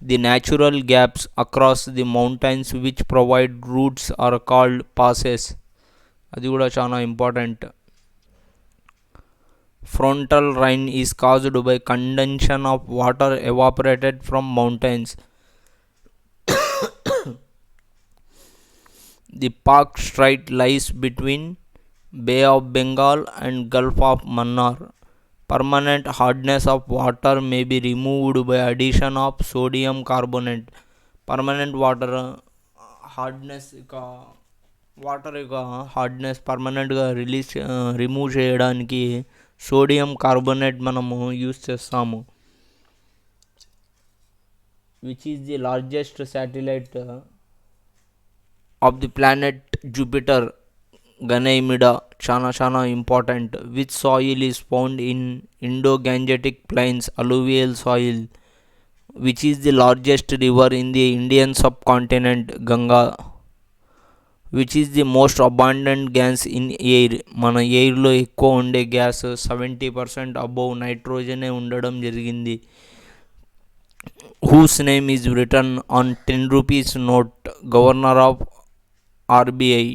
The natural gaps across the mountains which provide routes are called passes. అది కూడా చాలా important. Frontal rain is caused by condensation of water evaporated from mountains. The Palk strait lies between Bay of Bengal and Gulf of Mannar. Permanent hardness of water may be removed by addition of sodium carbonate. Permanent hardness water యొక్క hardness పర్మనెంట్గా remove చేయడానికి sodium carbonate మనము use చేస్తాము. Which is the largest satellite of the planet Jupiter? Ganymede. చాలా important. Which soil is found in Indo Gangetic plains alluvial soil? Which is the largest river in the Indian subcontinent? Ganga. Which is the most abundant gas in air? మన ఎయిర్లో ఎక్కువ ఉండే gas 70% above నైట్రోజనే ఉండడం జరిగింది. Who's name is return on 10 rupees note? Governor of RBI.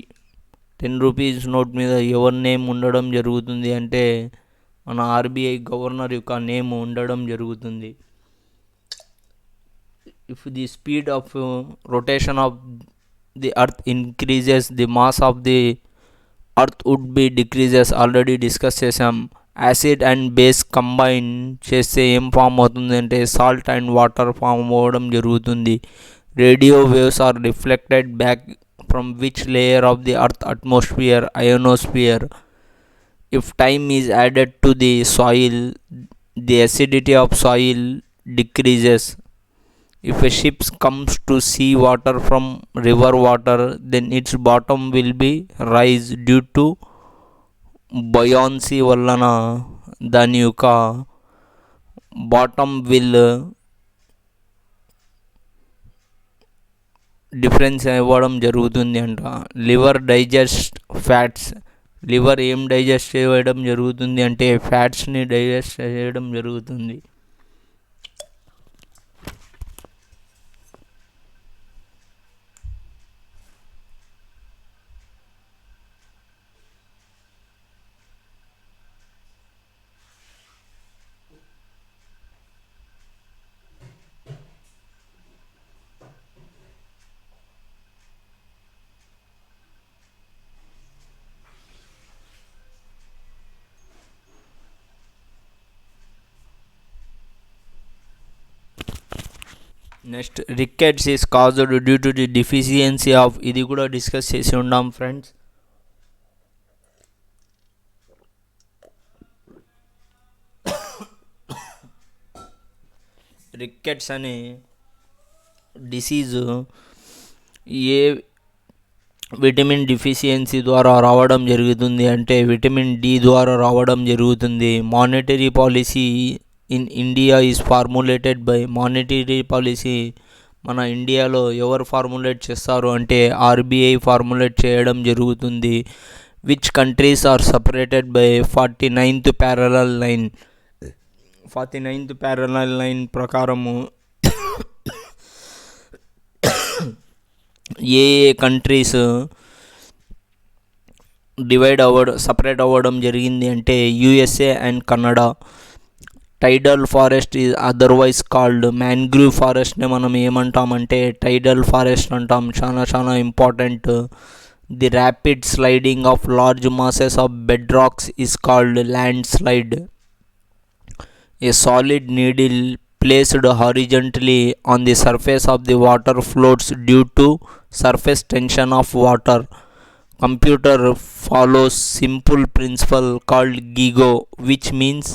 10 rupees note మీద ఎవరి name ఉండడం జరుగుతుంది అంటే మన ఆర్బీఐ గవర్నర్ యొక్క నేమ్ ఉండడం జరుగుతుంది. If the speed of rotation of the earth increases the mass of the earth would be decreases. Already discuss చేసాం. యాసిడ్ అండ్ బేస్ కంబైన్ చేస్తే ఏం ఫామ్ అవుతుంది అంటే సాల్ట్ అండ్ వాటర్ ఫామ్ అవ్వడం జరుగుతుంది. Radio waves are reflected back from which layer of the earth atmosphere? Ionosphere. If time is added to the soil, the acidity of soil decreases. If a ship comes to sea water from river water, then its bottom will be rise due to buoyancy వలన దాని యొక్క bottom will difference ఇవ్వడం జరుగుతుంది అంట. Liver digest fats. Liver ఏం digest చేయడం జరుగుతుంది అంటే ఫ్యాట్స్ని డైజెస్ట్ చేయడం జరుగుతుంది. Next rickets is caused due to the deficiency of. ఇది కూడా డిస్కస్ చేసి ఉన్నాం ఫ్రెండ్స్. రికెట్స్ అనే డిసీజు ఏ విటమిన్ డిఫిషియన్సీ ద్వారా రావడం జరుగుతుంది అంటే విటమిన్ డి ద్వారా రావడం జరుగుతుంది. Monetary policy in India is formulated by. Monetary policy మన ఇండియాలో ఎవరు ఫార్ములేట్ చేస్తారు అంటే ఆర్బీఐ ఫార్ములేట్ చేయడం జరుగుతుంది. Which countries are separated by 49th parallel line? 49th parallel line ప్రకారము ఏ కంట్రీస్ సపరేట్ అవ్వడం జరిగింది అంటే USA and Canada. Tidal forest is otherwise called mangrove ఫారెస్ట్ని మనం ఏమంటామంటే టైడల్ ఫారెస్ట్ అంటాం. చాలా చాలా important. The rapid sliding of large masses of bed rocks is called land slide. A solid needle placed horizontally on the surface of the water floats due to surface tension of water. Computer follows simple principle called GIGO, which means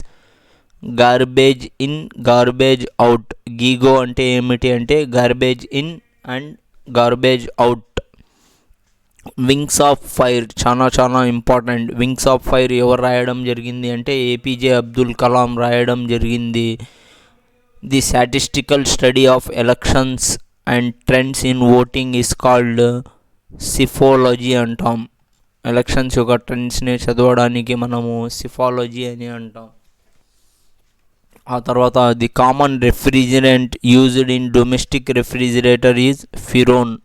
garbage in, garbage out. GIGO అంటే ఏమిటి అంటే garbage in and garbage out. Wings of fire చాలా చాలా important. Wings of fire ఎవరు రాయడం జరిగింది అంటే APJ Abdul Kalam రాయడం జరిగింది. The statistical study of elections and trends in voting is called psephology అంటాం. ఎలక్షన్స్ యొక్క ట్రెండ్స్ని చదవడానికి మనము సిఫాలజీ అని అంటాం. ఆ తర్వాత the common refrigerant used in domestic refrigerator is freon.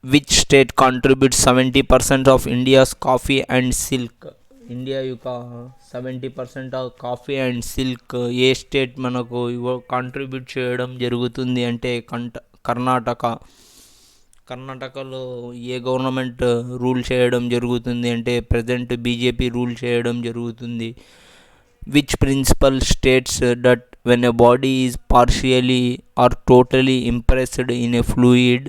Which state contributes 70% of India's coffee and silk. India యొక్క 70% of coffee and silk ఏ స్టేట్ మనకు కాంట్రిబ్యూట్ చేయడం జరుగుతుంది అంటే కర్ణాటక. కర్ణాటకలో ఏ గవర్నమెంట్ రూల్ చేయడం జరుగుతుంది అంటే ప్రజెంట్ బీజేపీ రూల్ చేయడం జరుగుతుంది. Which principle states that when a body is partially or totally immersed in a fluid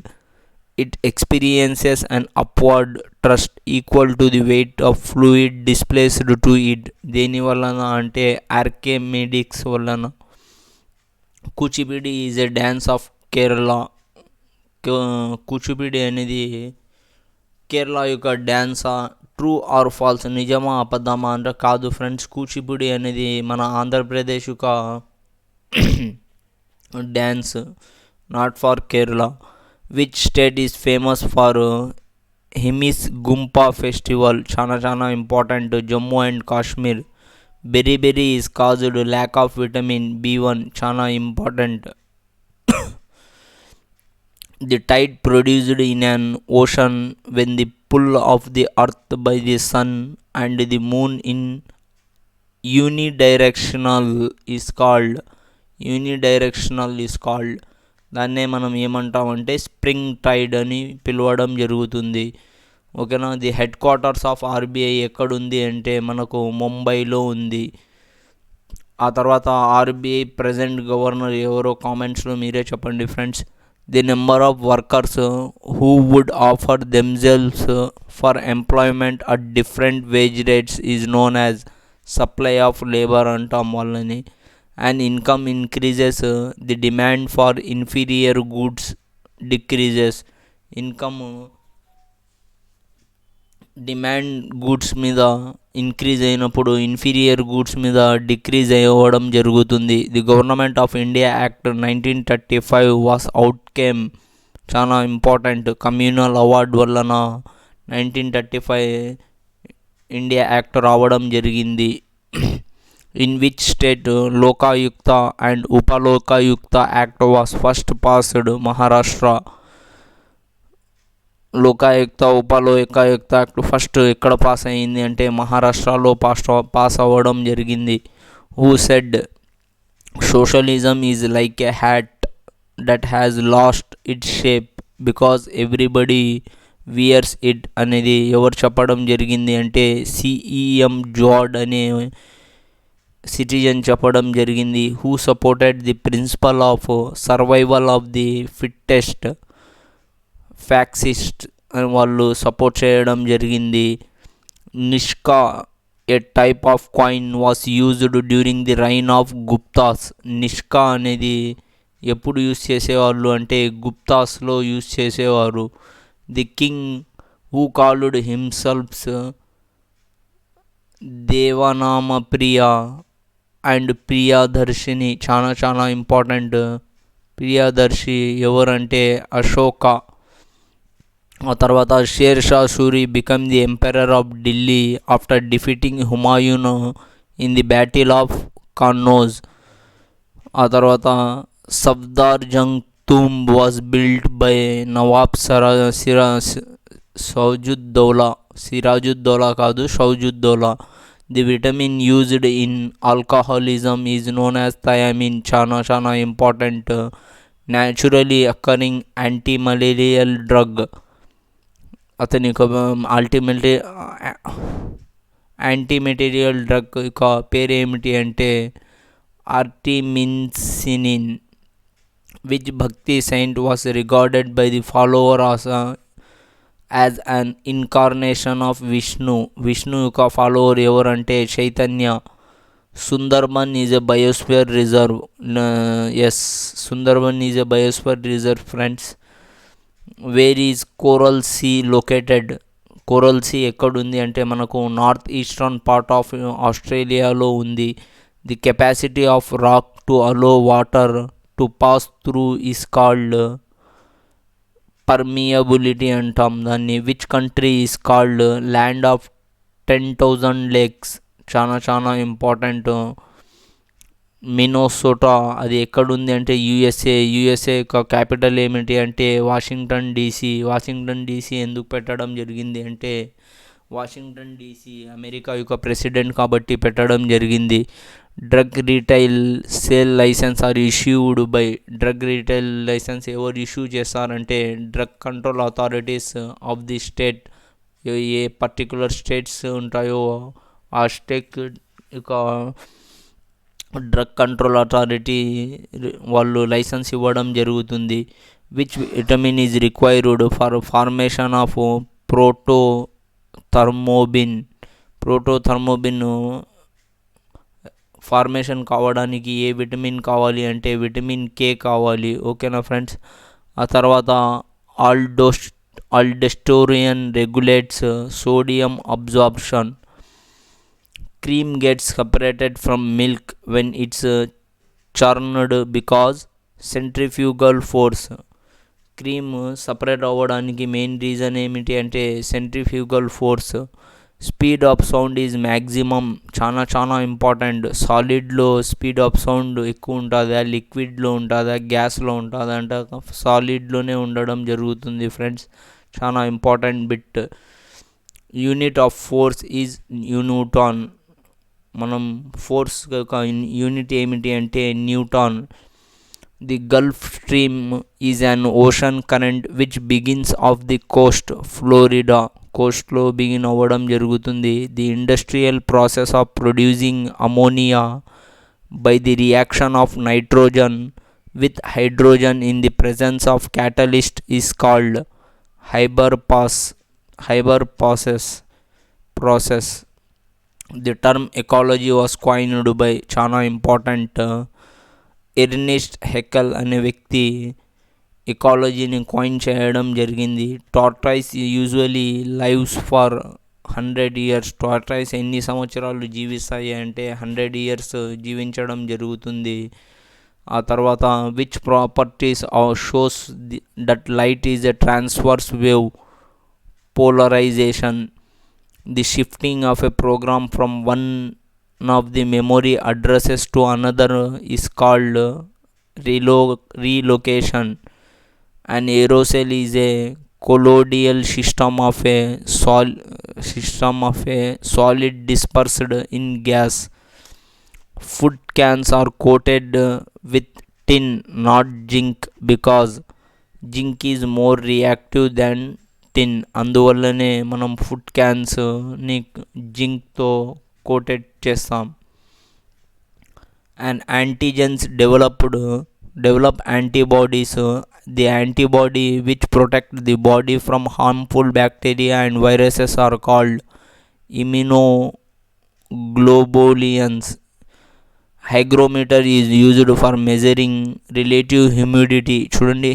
it experiences an upward thrust equal to the weight of fluid displaced to it. దేని వలన అంటే ఆర్కిమెడిక్స్ వలన. Kuchipudi is a dance of Kerala. Kuchipudi అనేది కేరళ యొక్క డ్యాన్సా? True or falls, నిజమా అబద్ధమా అంటే కాదు ఫ్రెండ్స్. కూచిపూడి అనేది మన ఆంధ్రప్రదేశ్ యొక్క dance, not for Kerala. Which state is famous for Hemis Gompa festival? చాలా చాలా important. Jammu and Kashmir. Beri is caused lack of vitamin B1. చాలా important. The tide produced in an ocean when the pull of the earth by the sun and the moon in unidirectional is called. దాన్నే మనం ఏమంటామంటే spring tide అని పిలవడం జరుగుతుంది. ఓకేనా. The head quarters of RBI ఎక్కడుంది అంటే మనకు ముంబైలో ఉంది. ఆ తర్వాత ఆర్బీఐ ప్రజెంట్ గవర్నర్ ఎవరో కామెంట్స్లో మీరే చెప్పండి friends. The number of workers who would offer themselves for employment at different wage rates is known as supply of labour అంటాం వాళ్ళని. And income increases, the demand for inferior goods decreases. Income demand goods మీద increase అయినప్పుడు inferior goods మీద decrease అవ్వడం జరుగుతుంది. The government of India act 1935 was outcome. చాలా important. Communal award వలన 1935 India act రావడం జరిగింది. In which state Lokayukta and Upalokayukta act was first passed? Maharashtra. Lokayukta Upalokayukta act first ఎక్కడ పాస్ అయ్యింది అంటే మహారాష్ట్రలో పాస్ అవ్వడం జరిగింది. Who said socialism is like a hat that has lost its shape because everybody weirs it అనేది ఎవరు చెప్పడం జరిగింది అంటే సిఈఎం జార్డ్ అనే సిటిజన్ చెప్పడం జరిగింది. Who supported the principle of survival of the fittest? Fascist అని వాళ్ళు సపోర్ట్ చేయడం జరిగింది. నిష్కా a type of coin was used during the reign of Guptas. నిష్కా అనేది ఎప్పుడు యూజ్ చేసేవాళ్ళు అంటే గుప్తాస్లో యూజ్ చేసేవారు. The king who called himselfs Devanama Priya and Priyadarshini. చాలా చాలా ఇంపార్టెంట్. ప్రియదర్శి ఎవరంటే అశోక. ఆ తర్వాత Sher Shah Suri become the emperor of Delhi after defeating Humayun in the battle of Kannauj. ఆ తర్వాత Safdar Jang tomb was built by Nawab Shujauddaula, Sirajuddaula కాదు, Shujauddaula. The vitamin used in alcoholism is known as thiamine. చాలా చాలా important. Naturally occurring anti malarial drug. అతని యొక్క అల్టిమేట్లీ యాంటీ మెటీరియల్ డ్రగ్ యొక్క పేరు ఏమిటి అంటే ఆర్టిమిన్సినిన్, which Bhakti saint was regarded by the follower as an incarnation of Vishnu. Vishnu యొక్క follower ఎవరంటే Chaitanya. Sundarban is a biosphere reserve. Yes, Sundarban is a biosphere reserve friends. Where is Coral Sea located? Coral Sea ఎక్కడుంది అంటే మనకు north eastern part of ఆస్ట్రేలియాలో ఉంది. The capacity of rock to allow water to pass through is called permeability అంటాం దాన్ని. Which country is called land of 10,000 lakes? చాలా చాలా important. మినోసోటా, అది ఎక్కడుంది అంటే యుఎస్ఏ యొక్క క్యాపిటల్ ఏమిటి అంటే వాషింగ్టన్ డీసీ. వాషింగ్టన్ డీసీ ఎందుకు పెట్టడం జరిగింది అంటే వాషింగ్టన్ డీసీ అమెరికా యొక్క ప్రెసిడెంట్ కాబట్టి పెట్టడం జరిగింది. Drug retail sale licence are issued by. Drug retail licence ఎవరు ఇష్యూ చేస్తారంటే drug control authorities of the state. ఏ పర్టికులర్ స్టేట్స్ ఉంటాయో ఆ స్టేట్ యొక్క డ్రగ్ కంట్రోల్ అథారిటీ వాళ్ళు లైసెన్స్ ఇవ్వడం జరుగుతుంది. Which vitamin is required for formation of prothrombin? Prothrombin formation కావడానికి ఏ విటమిన్ కావాలి అంటే విటమిన్ కే కావాలి. ఓకేనా ఫ్రెండ్స్. ఆ తర్వాత aldosterone regulates sodium absorption. Cream gets separated from milk when it's churned because centrifugal force. Cream separate అవ్వడానికి main reason ఏమిటి అంటే centrifugal force. Speed of sound is maximum. చాలా చాలా ఇంపార్టెంట్. సాలిడ్లో స్పీడ్ ఆఫ్ సౌండ్ ఎక్కువ ఉంటుందా, లిక్విడ్లో ఉంటుందా, గ్యాస్లో ఉంటుందా అంటే సాలిడ్లోనే ఉండడం జరుగుతుంది ఫ్రెండ్స్. చాలా important bit. Unit of force is Newton. మనం ఫోర్స్ యొక్క యూనిట్ ఏమిటి అంటే Newton. The gulf stream is an ocean current which begins off the coast. Florida కోస్ట్లో బిగిన్ అవ్వడం జరుగుతుంది. The industrial process of producing ammonia by the reaction of nitrogen with hydrogen in the presence of catalyst is called process. The term ecology was coined by, చాలా important, Ernest Haeckel అనే వ్యక్తి ఎకాలజీని coin చేయడం జరిగింది. Tortoise usually lives for 100 years. Tortoise ఎన్ని సంవత్సరాలు జీవిస్తాయి అంటే 100 years జీవించడం జరుగుతుంది. ఆ తర్వాత which properties shows that light is a transverse wave polarisation. The shifting of a programme from one of the memory addresses to another is called relocation. An aerosol is a colloidal system of a solid dispersed in gas. Food cans are coated with tin, not zinc, because zinc is more reactive than tin. అందువల్లనే మనం food క్యాన్స్ని జింక్తో coated చేస్తాం. And antigens develop antibodies. The antibody which protect the body from harmful bacteria and viruses are called immunoglobulins. Hygrometer is used for measuring relative humidity. చూడండి,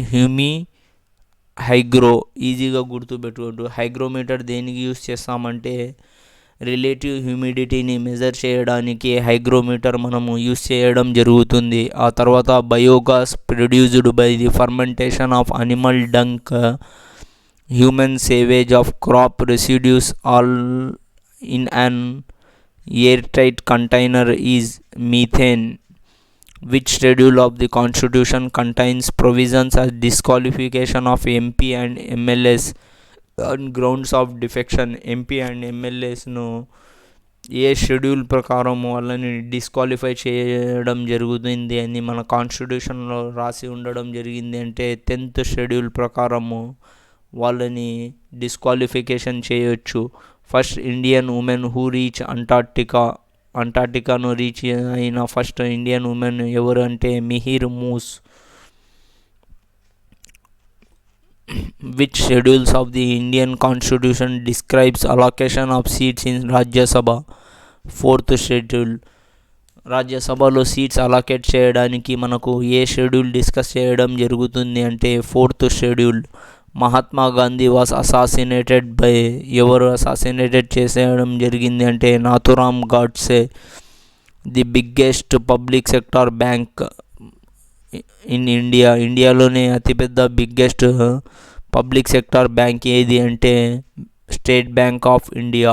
hygro ఈజీగా గుర్తుపెట్టుకోండి. Hygrometer దేనికి use చేస్తామంటే రిలేటివ్ హ్యూమిడిటీని measure చేయడానికి hygrometer మనము use చేయడం జరుగుతుంది. ఆ తర్వాత biogas produced by the fermentation of animal dung, human sewage of crop residues all in an air tight container is methane. Which schedule of the constitution contains provisions as disqualification of MP and MLS on grounds of defection MP and ఎమ్మెల్యేస్ను ఏ schedule ప్రకారం వాళ్ళని disqualify చేయడం జరుగుతుంది అని మన కాన్స్టిట్యూషన్లో రాసి ఉండడం జరిగింది అంటే 10th షెడ్యూల్ ప్రకారము వాళ్ళని డిస్క్వాలిఫికేషన్ చేయొచ్చు. First Indian women who reach అంటార్టికాను రీచ్ అయిన ఫస్ట్ ఇండియన్ ఉమెన్ ఎవరు అంటే Mihir Moos. Which schedules of the Indian constitution describes allocation of seats in Rajya Sabha? 4th schedule. రాజ్యసభలో సీట్స్ అలాకేట్ చేయడానికి మనకు ఏ షెడ్యూల్ డిస్కస్ చేయడం జరుగుతుంది అంటే 4th schedule. Mahatma Gandhi was assassinated by ఎవరు అసాసినేటెడ్ చేసేయడం జరిగింది అంటే Nathuram Godse. The biggest public sector bank in ఇండియాలోనే అతిపెద్ద బిగ్గెస్ట్ పబ్లిక్ సెక్టార్ బ్యాంక్ ఏది అంటే state bank of India.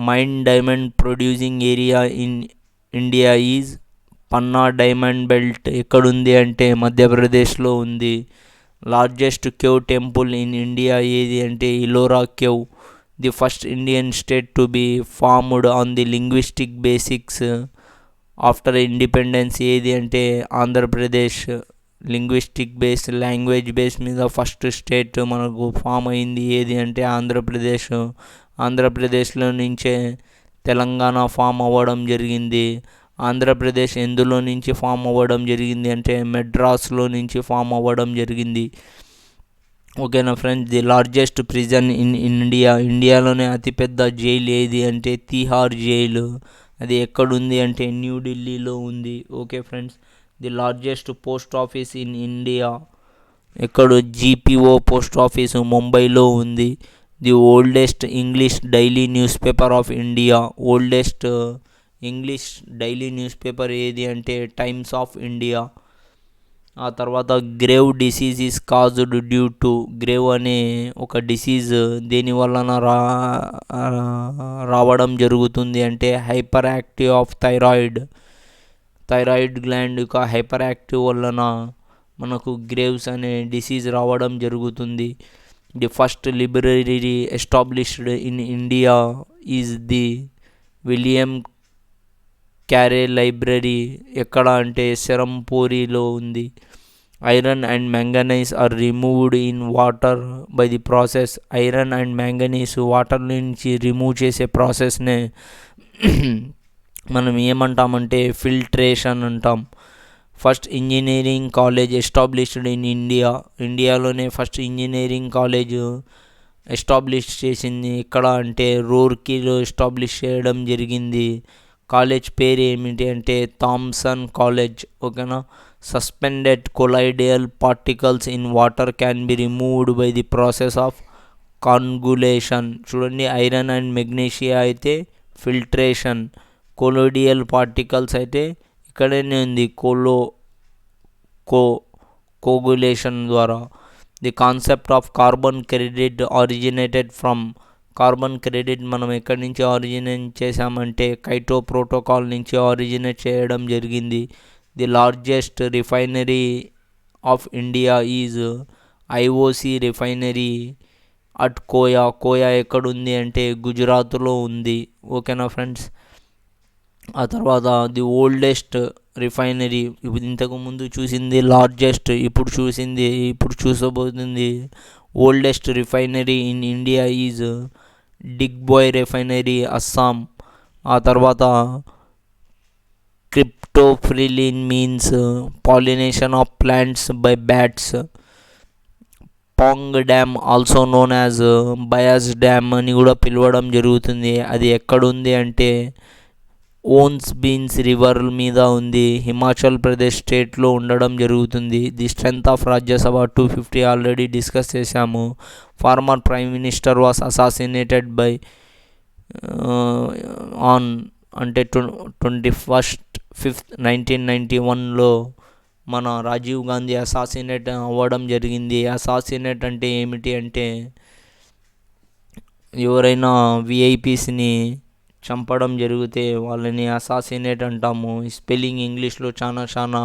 Main diamond producing area in India is Panna diamond belt ఎక్కడుంది అంటే మధ్యప్రదేశ్లో ఉంది. Largest cave temple in India ఏది అంటే Ellora cave. The first Indian state to be formed on the linguistic basics after independence ఏది అంటే Andhra Pradesh. Linguistic base language base మీద first state మనకు ఫామ్ అయింది ఏది అంటే ఆంధ్రప్రదేశ్. ఆంధ్రప్రదేశ్లో నుంచే తెలంగాణ ఫామ్ అవ్వడం జరిగింది. ఆంధ్రప్రదేశ్ ఎందులో నుంచి ఫామ్ అవ్వడం జరిగింది అంటే మెడ్రాస్లో నుంచి ఫామ్ అవ్వడం జరిగింది. ఓకేనా friends. The largest prison in ఇండియాలోనే అతిపెద్ద జైలు ఏది అంటే తిహార్ జైలు. అది ఎక్కడుంది అంటే న్యూఢిల్లీలో ఉంది. Okay friends. The largest post office in India ఎక్కడ జీపీఓ పోస్ట్ ఆఫీసు ముంబైలో ఉంది. The oldest English daily news paper of India. Oldest English daily news paper ఏది అంటే టైమ్స్ ఆఫ్ ఇండియా. ఆ తర్వాత grave disease is caused due to grave అనే ఒక disease దేని వలన రావడం జరుగుతుంది అంటే hyper active of thyroid gland యొక్క హైపర్ యాక్టివ్ వలన మనకు గ్రేవ్స్ అనే డిసీజ్ రావడం జరుగుతుంది. The first library established in India is the William Carey library. ఎక్కడ అంటే సెరంపూరిలో ఉంది. Iron and manganese are removed in water by the process. Iron and manganese water నుంచి రిమూవ్ చేసే ప్రాసెస్నే మనం ఏమంటామంటే ఫిల్ట్రేషన్ అంటాం. First engineering college established in ఇండియాలోనే ఫస్ట్ ఇంజనీరింగ్ కాలేజ్ ఎస్టాబ్లిష్ చేసింది ఎక్కడ అంటే రూర్కీలో ఎస్టాబ్లిష్ చేయడం జరిగింది. కాలేజ్ పేరు ఏమిటి అంటే థామ్సన్ కాలేజ్. ఓకేనా. Suspended colloidal particles in water can be removed by the process of coagulation. చూడండి, ఐరన్ అండ్ మెగ్నీషియా అయితే ఫిల్ట్రేషన్, కొలోయిడియల్ పార్టికల్స్ అయితే ఇక్కడనే ఉంది కోగులేషన్ ద్వారా. The concept of carbon credit originated from. Carbon credit మనం ఎక్కడి నుంచి ఆరిజినేట్ చేసామంటే కైటో ప్రోటోకాల్ నుంచి ఆరిజినేట్ చేయడం జరిగింది. The largest refinery of India is IOC refinery at Koya ఎక్కడుంది అంటే గుజరాత్లో ఉంది. ఓకేనా ఫ్రెండ్స్. ఆ తర్వాత ది ఓల్డెస్ట్ రిఫైనరీ, ఇంతకుముందు చూసింది లార్జెస్ట్, ఇప్పుడు చూసబోతుంది oldest refinery in India is Digboi refinery, Assam. ఆ తర్వాత chiropterophily means pollination of plants by bats. Pong dam also known as Beas dam అని కూడా పిలవడం జరుగుతుంది. అది ఎక్కడుంది అంటే ఓన్స్ బీన్స్ రివర్ మీద ఉంది, హిమాచల్ ప్రదేశ్ స్టేట్లో ఉండడం జరుగుతుంది. The strength of Rajya Sabha 250 already discuss చేశాము. Former prime minister was assassinated by on అంటే 21/5/1991లో మన రాజీవ్ గాంధీ అసాసినేట్ అవ్వడం జరిగింది. అసాసినేట్ అంటే ఏమిటి అంటే ఎవరైనా విఐపీస్ని చంపడం జరిగితే వాళ్ళని అసాసినేట్ అంటాము. స్పెల్లింగ్ ఇంగ్లీష్లో చాలా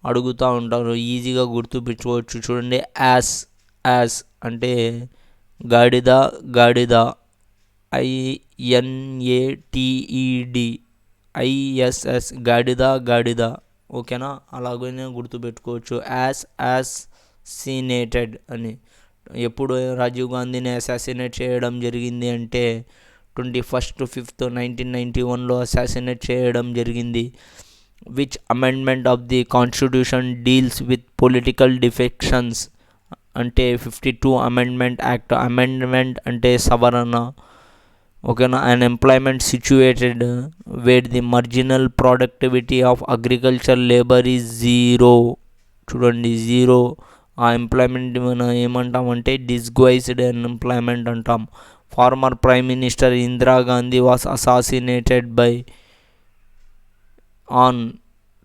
అడుగుతూ ఉంటారు, ఈజీగా గుర్తుపెట్టుకోవచ్చు. చూడండి, యాస్ అంటే గాడిద గాడిద, INATED ISS గాడిద గాడిద. ఓకేనా, అలాగనే గుర్తుపెట్టుకోవచ్చు. యాసినేటెడ్ అని. ఎప్పుడు రాజీవ్ గాంధీని అసాసినేట్ చేయడం జరిగింది అంటే 21/5/1991లో అసాసినేట్ చేయడం జరిగింది. Which amendment of the constitution deals with political defections అంటే 52 అమెండ్మెంట్ యాక్ట్. అమెండ్మెంట్ అంటే సవరణ. ఓకేనా, and employment situated where the marginal productivity of agriculture labour is zero. చూడండి, జీరో. ఆ ఎంప్లాయ్మెంట్ మనం ఏమంటామంటే డిస్గ్వైజ్డ్ అన్ఎంప్లాయ్మెంట్ అంటాం. Former prime minister Indira Gandhi was assassinated by on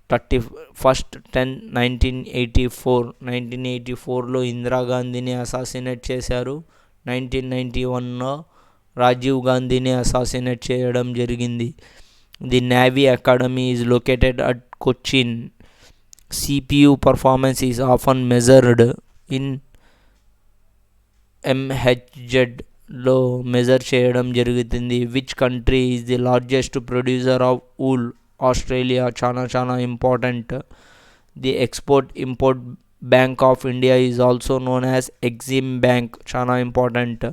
31/10/1984. 1984లో ఇందిరాగాంధీని అసాసినేట్ చేశారు. 1991లో రాజీవ్ గాంధీని అసాసినేట్ చేయడం జరిగింది. The navy academy is located at Cochin. CPU performance is often measured in MHz లో మెజర్ చేయడం జరుగుతుంది. Which country is the largest producer of wool? Australia. చాలా చాలా important. The export import bank of India is also known as EXIM bank. చాలా important.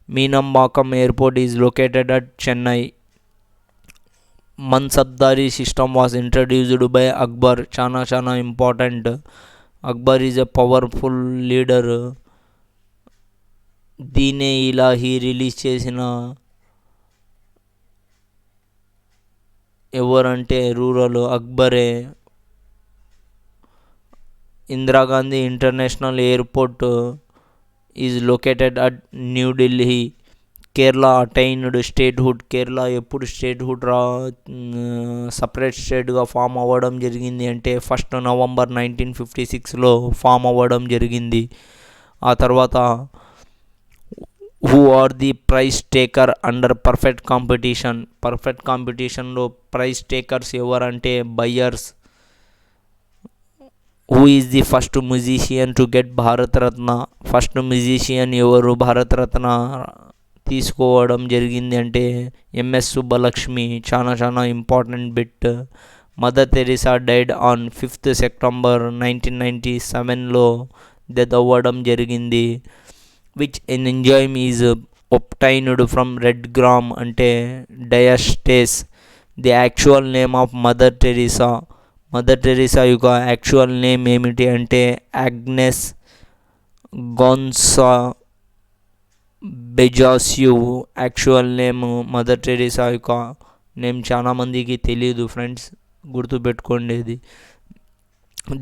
Meenambakkam airport is located at Chennai. Mansabdari system was introduced by Akbar. చాలా చాలా important. Akbar is a powerful leader. Dine Ilahi release చేసిన ఎవరంటే ruler అక్బరే. Indira Gandhi international airport is located at New Delhi. Kerala attained statehood. Kerala ఎప్పుడు statehood separate స్టేట్గా form అవ్వడం జరిగింది అంటే 1 నవంబర్ 1956లో ఫామ్ అవ్వడం జరిగింది. ఆ తర్వాత who are the price taker under perfect competition? Perfect కాంపిటీషన్లో ప్రైజ్ టేకర్స్ ఎవరంటే buyers. Who is the first musician to get Bharat Ratna? First musician ఎవరు భారతరత్న తీసుకోవడం జరిగింది అంటే MS సుబ్బలక్ష్మి. చాలా చాలా important bit. Mother Teresa died on 5th September 1997లో డెత్ అవ్వడం జరిగింది. Which enzyme is obtained from red gram అంటే diastase. The actual name of mother Teresa. Mother Teresa యొక్క యాక్చువల్ నేమ్ ఏమిటి అంటే Agnes Gonxha Bojaxhiu. Actual name mother Teresa యొక్క name చాలామందికి తెలియదు ఫ్రెండ్స్, గుర్తుపెట్టుకోండి.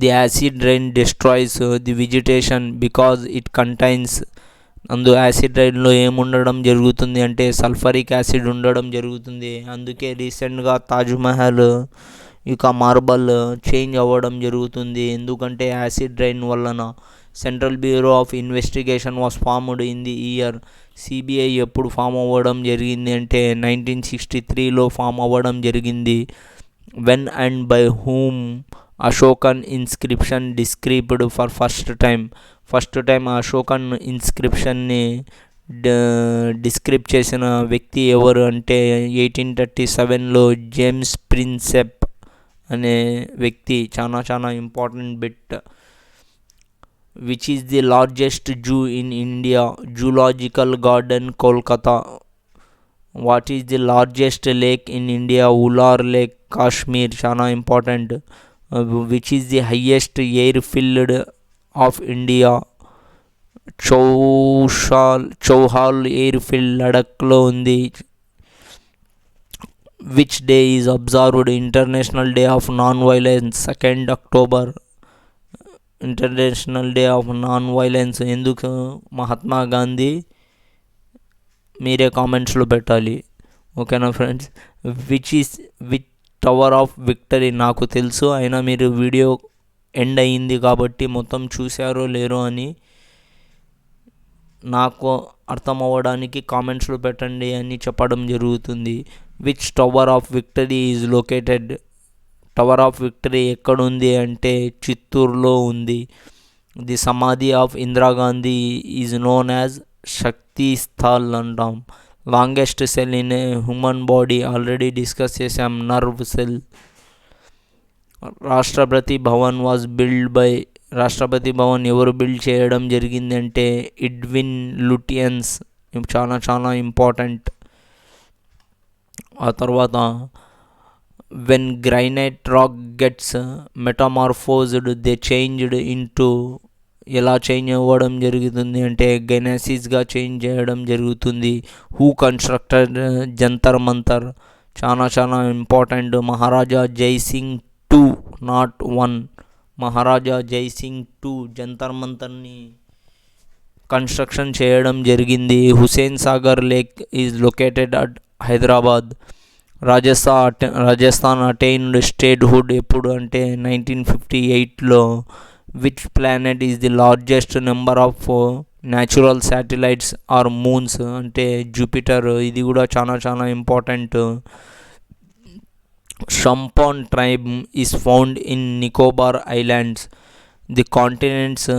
The acid rain destroys the vegetation because it contains. Acid రైన్లో ఏముండడం జరుగుతుంది అంటే సల్ఫరిక్ యాసిడ్ ఉండడం జరుగుతుంది. అందుకే రీసెంట్గా తాజ్మహల్ ఇక మార్బల్ చేంజ్ అవ్వడం జరుగుతుంది. ఎందుకంటే యాసిడ్ రైన్ వలన. Central bureau of investigation was formed in the year. CBI ఎప్పుడు ఫామ్ అవ్వడం జరిగింది అంటే 1963లో ఫామ్ అవ్వడం జరిగింది. When and by whom Ashokan inscription deciphered for first time? First time Ashokan ఇన్స్క్రిప్షన్ని డిస్క్రిప్ చేసిన వ్యక్తి ఎవరు అంటే 1837లో జేమ్స్ ప్రిన్సెప్ అనే వ్యక్తి. చాలా చాలా important bit. Which is the largest zoo in India? Zoological garden Kolkata. What is the largest lake in India? Wular lake, Kashmir. చాలా important. Which is the highest air field of India? Chauhal air field లడఖ్లో ఉంది. Which day is observed international day of non violence? 2nd October. International day of non violence ఎందుకు? మహాత్మా గాంధీ. మీరే కామెంట్స్లో పెట్టాలి. ఓకేనా friends. Which tower of victory? నాకు తెలుసు, అయినా మీరు వీడియో ఎండ్ అయ్యింది కాబట్టి మొత్తం చూశారో లేరో అని నాకు అర్థం అవ్వడానికి కామెంట్స్లో పెట్టండి అని చెప్పడం జరుగుతుంది. Which tower of victory is located? Tower of victory ఎక్కడుంది అంటే చిత్తూరులో ఉంది. The samadhi of Indira Gandhi is known as Shakti Sthal అంటాం. Longest cell in a human body already discuss చేసాం, nerve cell. Rashtrapati Bhavan was build by, Rashtrapati Bhavan ఎవరు బిల్డ్ చేయడం జరిగింది అంటే ఎడ్విన్ లుటియన్స్. చాలా చాలా ఇంపార్టెంట్. ఆ తర్వాత when granite rock gets metamorphosed they changed into, ఎలా చేంజ్ అవ్వడం జరుగుతుంది అంటే గెనసిస్గా చేంజ్ చేయడం జరుగుతుంది. హూ కన్స్ట్రక్టెడ్ జంతర్ మంతర్, చాలా చాలా ఇంపార్టెంట్. మహారాజా జైసింగ్ 2 నాట్ 1, మహారాజా జైసింగ్ 2 జంతర్ మంతర్ని కన్స్ట్రక్షన్ చేయడం జరిగింది. Hussain Sagar lake is located at Hyderabad. Rajasthan attained statehood ఎప్పుడు అంటే 1958లో. Which planet is the largest number of natural satellites or moons అంటే జూపిటర్. ఇది కూడా చాలా చాలా important. Shompen tribe is found in Nicobar islands. The continents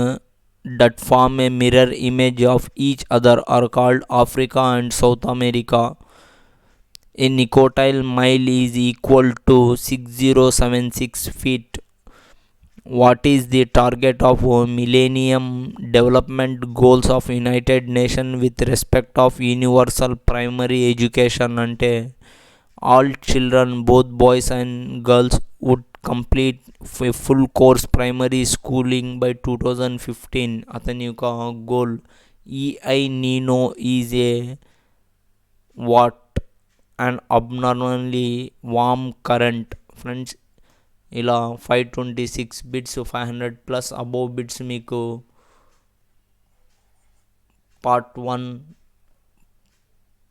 that form a mirror image of each other are called Africa and South America. A nicotile mile is equal to 6076 feet. What is the target of Millennium Development Goals of United Nations with respect of universal primary education అంటే all children, both boys and girls, would complete a full course primary schooling by 2015. అతని యొక్క goal. El Nino is a what and abnormally warm current. Friends, ఇలా 526 bits, 500+ above bits మీకు part 1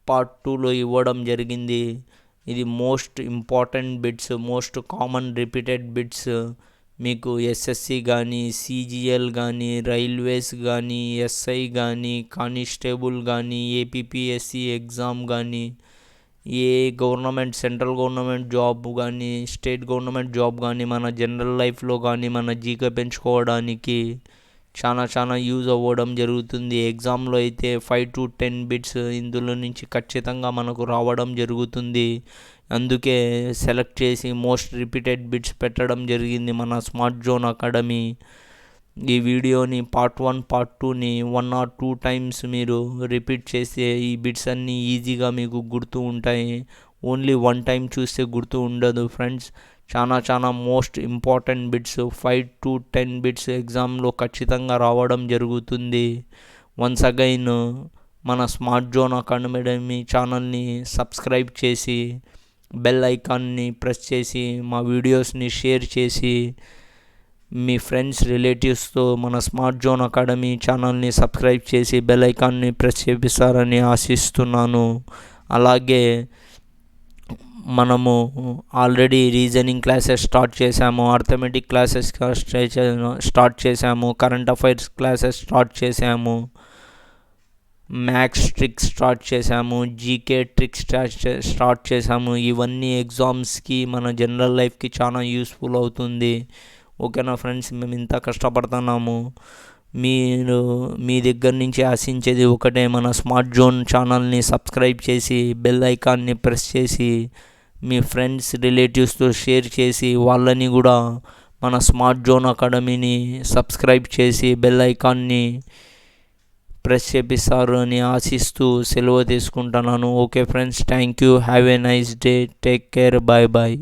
part 2లో ఇవ్వడం జరిగింది. ఇది most important bits, most common repeated bits. మీకు SSC కానీ, సిజిఎల్ కానీ, రైల్వేస్ కానీ, ఎస్ఐ కానీ, కానిస్టేబుల్ కానీ, ఏపీపీఎస్సి ఎగ్జామ్ కానీ, ఏ గవర్నమెంట్, సెంట్రల్ గవర్నమెంట్ జాబ్ కానీ, స్టేట్ గవర్నమెంట్ జాబ్ కానీ, మన జనరల్ లైఫ్లో కానీ మన జీకే పెంచుకోవడానికి చాలా చాలా యూజ్ అవ్వడం జరుగుతుంది. ఎగ్జామ్లో అయితే 5 to 10 బిట్స్ ఇందులో నుంచి ఖచ్చితంగా మనకు రావడం జరుగుతుంది. అందుకే సెలెక్ట్ చేసి మోస్ట్ రిపీటెడ్ బిట్స్ పెట్టడం జరిగింది మన స్మార్ట్ జోన్ అకాడమీ. ఈ వీడియోని పార్ట్ 1 పార్ట్ 2ని 1 or 2 టైమ్స్ మీరు రిపీట్ చేస్తే ఈ బిట్స్ అన్నీ ఈజీగా మీకు గుర్తు ఉంటాయి. ఓన్లీ 1 టైం చూస్తే గుర్తు ఉండదు ఫ్రెండ్స్. చాలా చాలా most important bits, 5 to 10 bits ఎగ్జామ్లో ఖచ్చితంగా రావడం జరుగుతుంది. వన్స్ అగైన్ మన స్మార్ట్ జోన్ అకాడమీ ఛానల్ని సబ్స్క్రైబ్ చేసి బెల్ ఐకాన్ని ప్రెస్ చేసి మా వీడియోస్ని షేర్ చేసి మీ ఫ్రెండ్స్, రిలేటివ్స్తో మన స్మార్ట్ జోన్ అకాడమీ ఛానల్ని సబ్స్క్రైబ్ చేసి బెల్ ఐకాన్ని ప్రెస్ చేపిస్తారని ఆశిస్తున్నాను. అలాగే మనము ఆల్రెడీ రీజనింగ్ క్లాసెస్ స్టార్ట్ చేసాము, అర్థమెటిక్ క్లాసెస్ స్టార్ట్ చేసాము, కరెంట్ అఫైర్స్ క్లాసెస్ స్టార్ట్ చేసాము, మ్యాథ్స్ ట్రిక్స్ స్టార్ట్ చేసాము, జీకే ట్రిక్స్ స్టార్ట్ చేసాము. ఇవన్నీ ఎగ్జామ్స్కి, మన జనరల్ లైఫ్కి చాలా యూస్ఫుల్ అవుతుంది. ఓకేనా ఫ్రెండ్స్, మేము ఇంత కష్టపడుతున్నాము. మీరు మీ దగ్గర నుంచి ఆశించేది ఒకటే, మన స్మార్ట్ జోన్ ఛానల్ని సబ్స్క్రైబ్ చేసి బెల్ ఐకాన్ని ప్రెస్ చేసి మీ ఫ్రెండ్స్, రిలేటివ్స్తో షేర్ చేసి వాళ్ళని కూడా మన స్మార్ట్ జోన్ అకాడమీని సబ్స్క్రైబ్ చేసి బెల్ ఐకాన్ని ప్రెస్ చేపిస్తారు అని ఆశిస్తూ సెలవు తీసుకుంటున్నాను. Okay friends, thank you, have a nice day, take care, bye bye.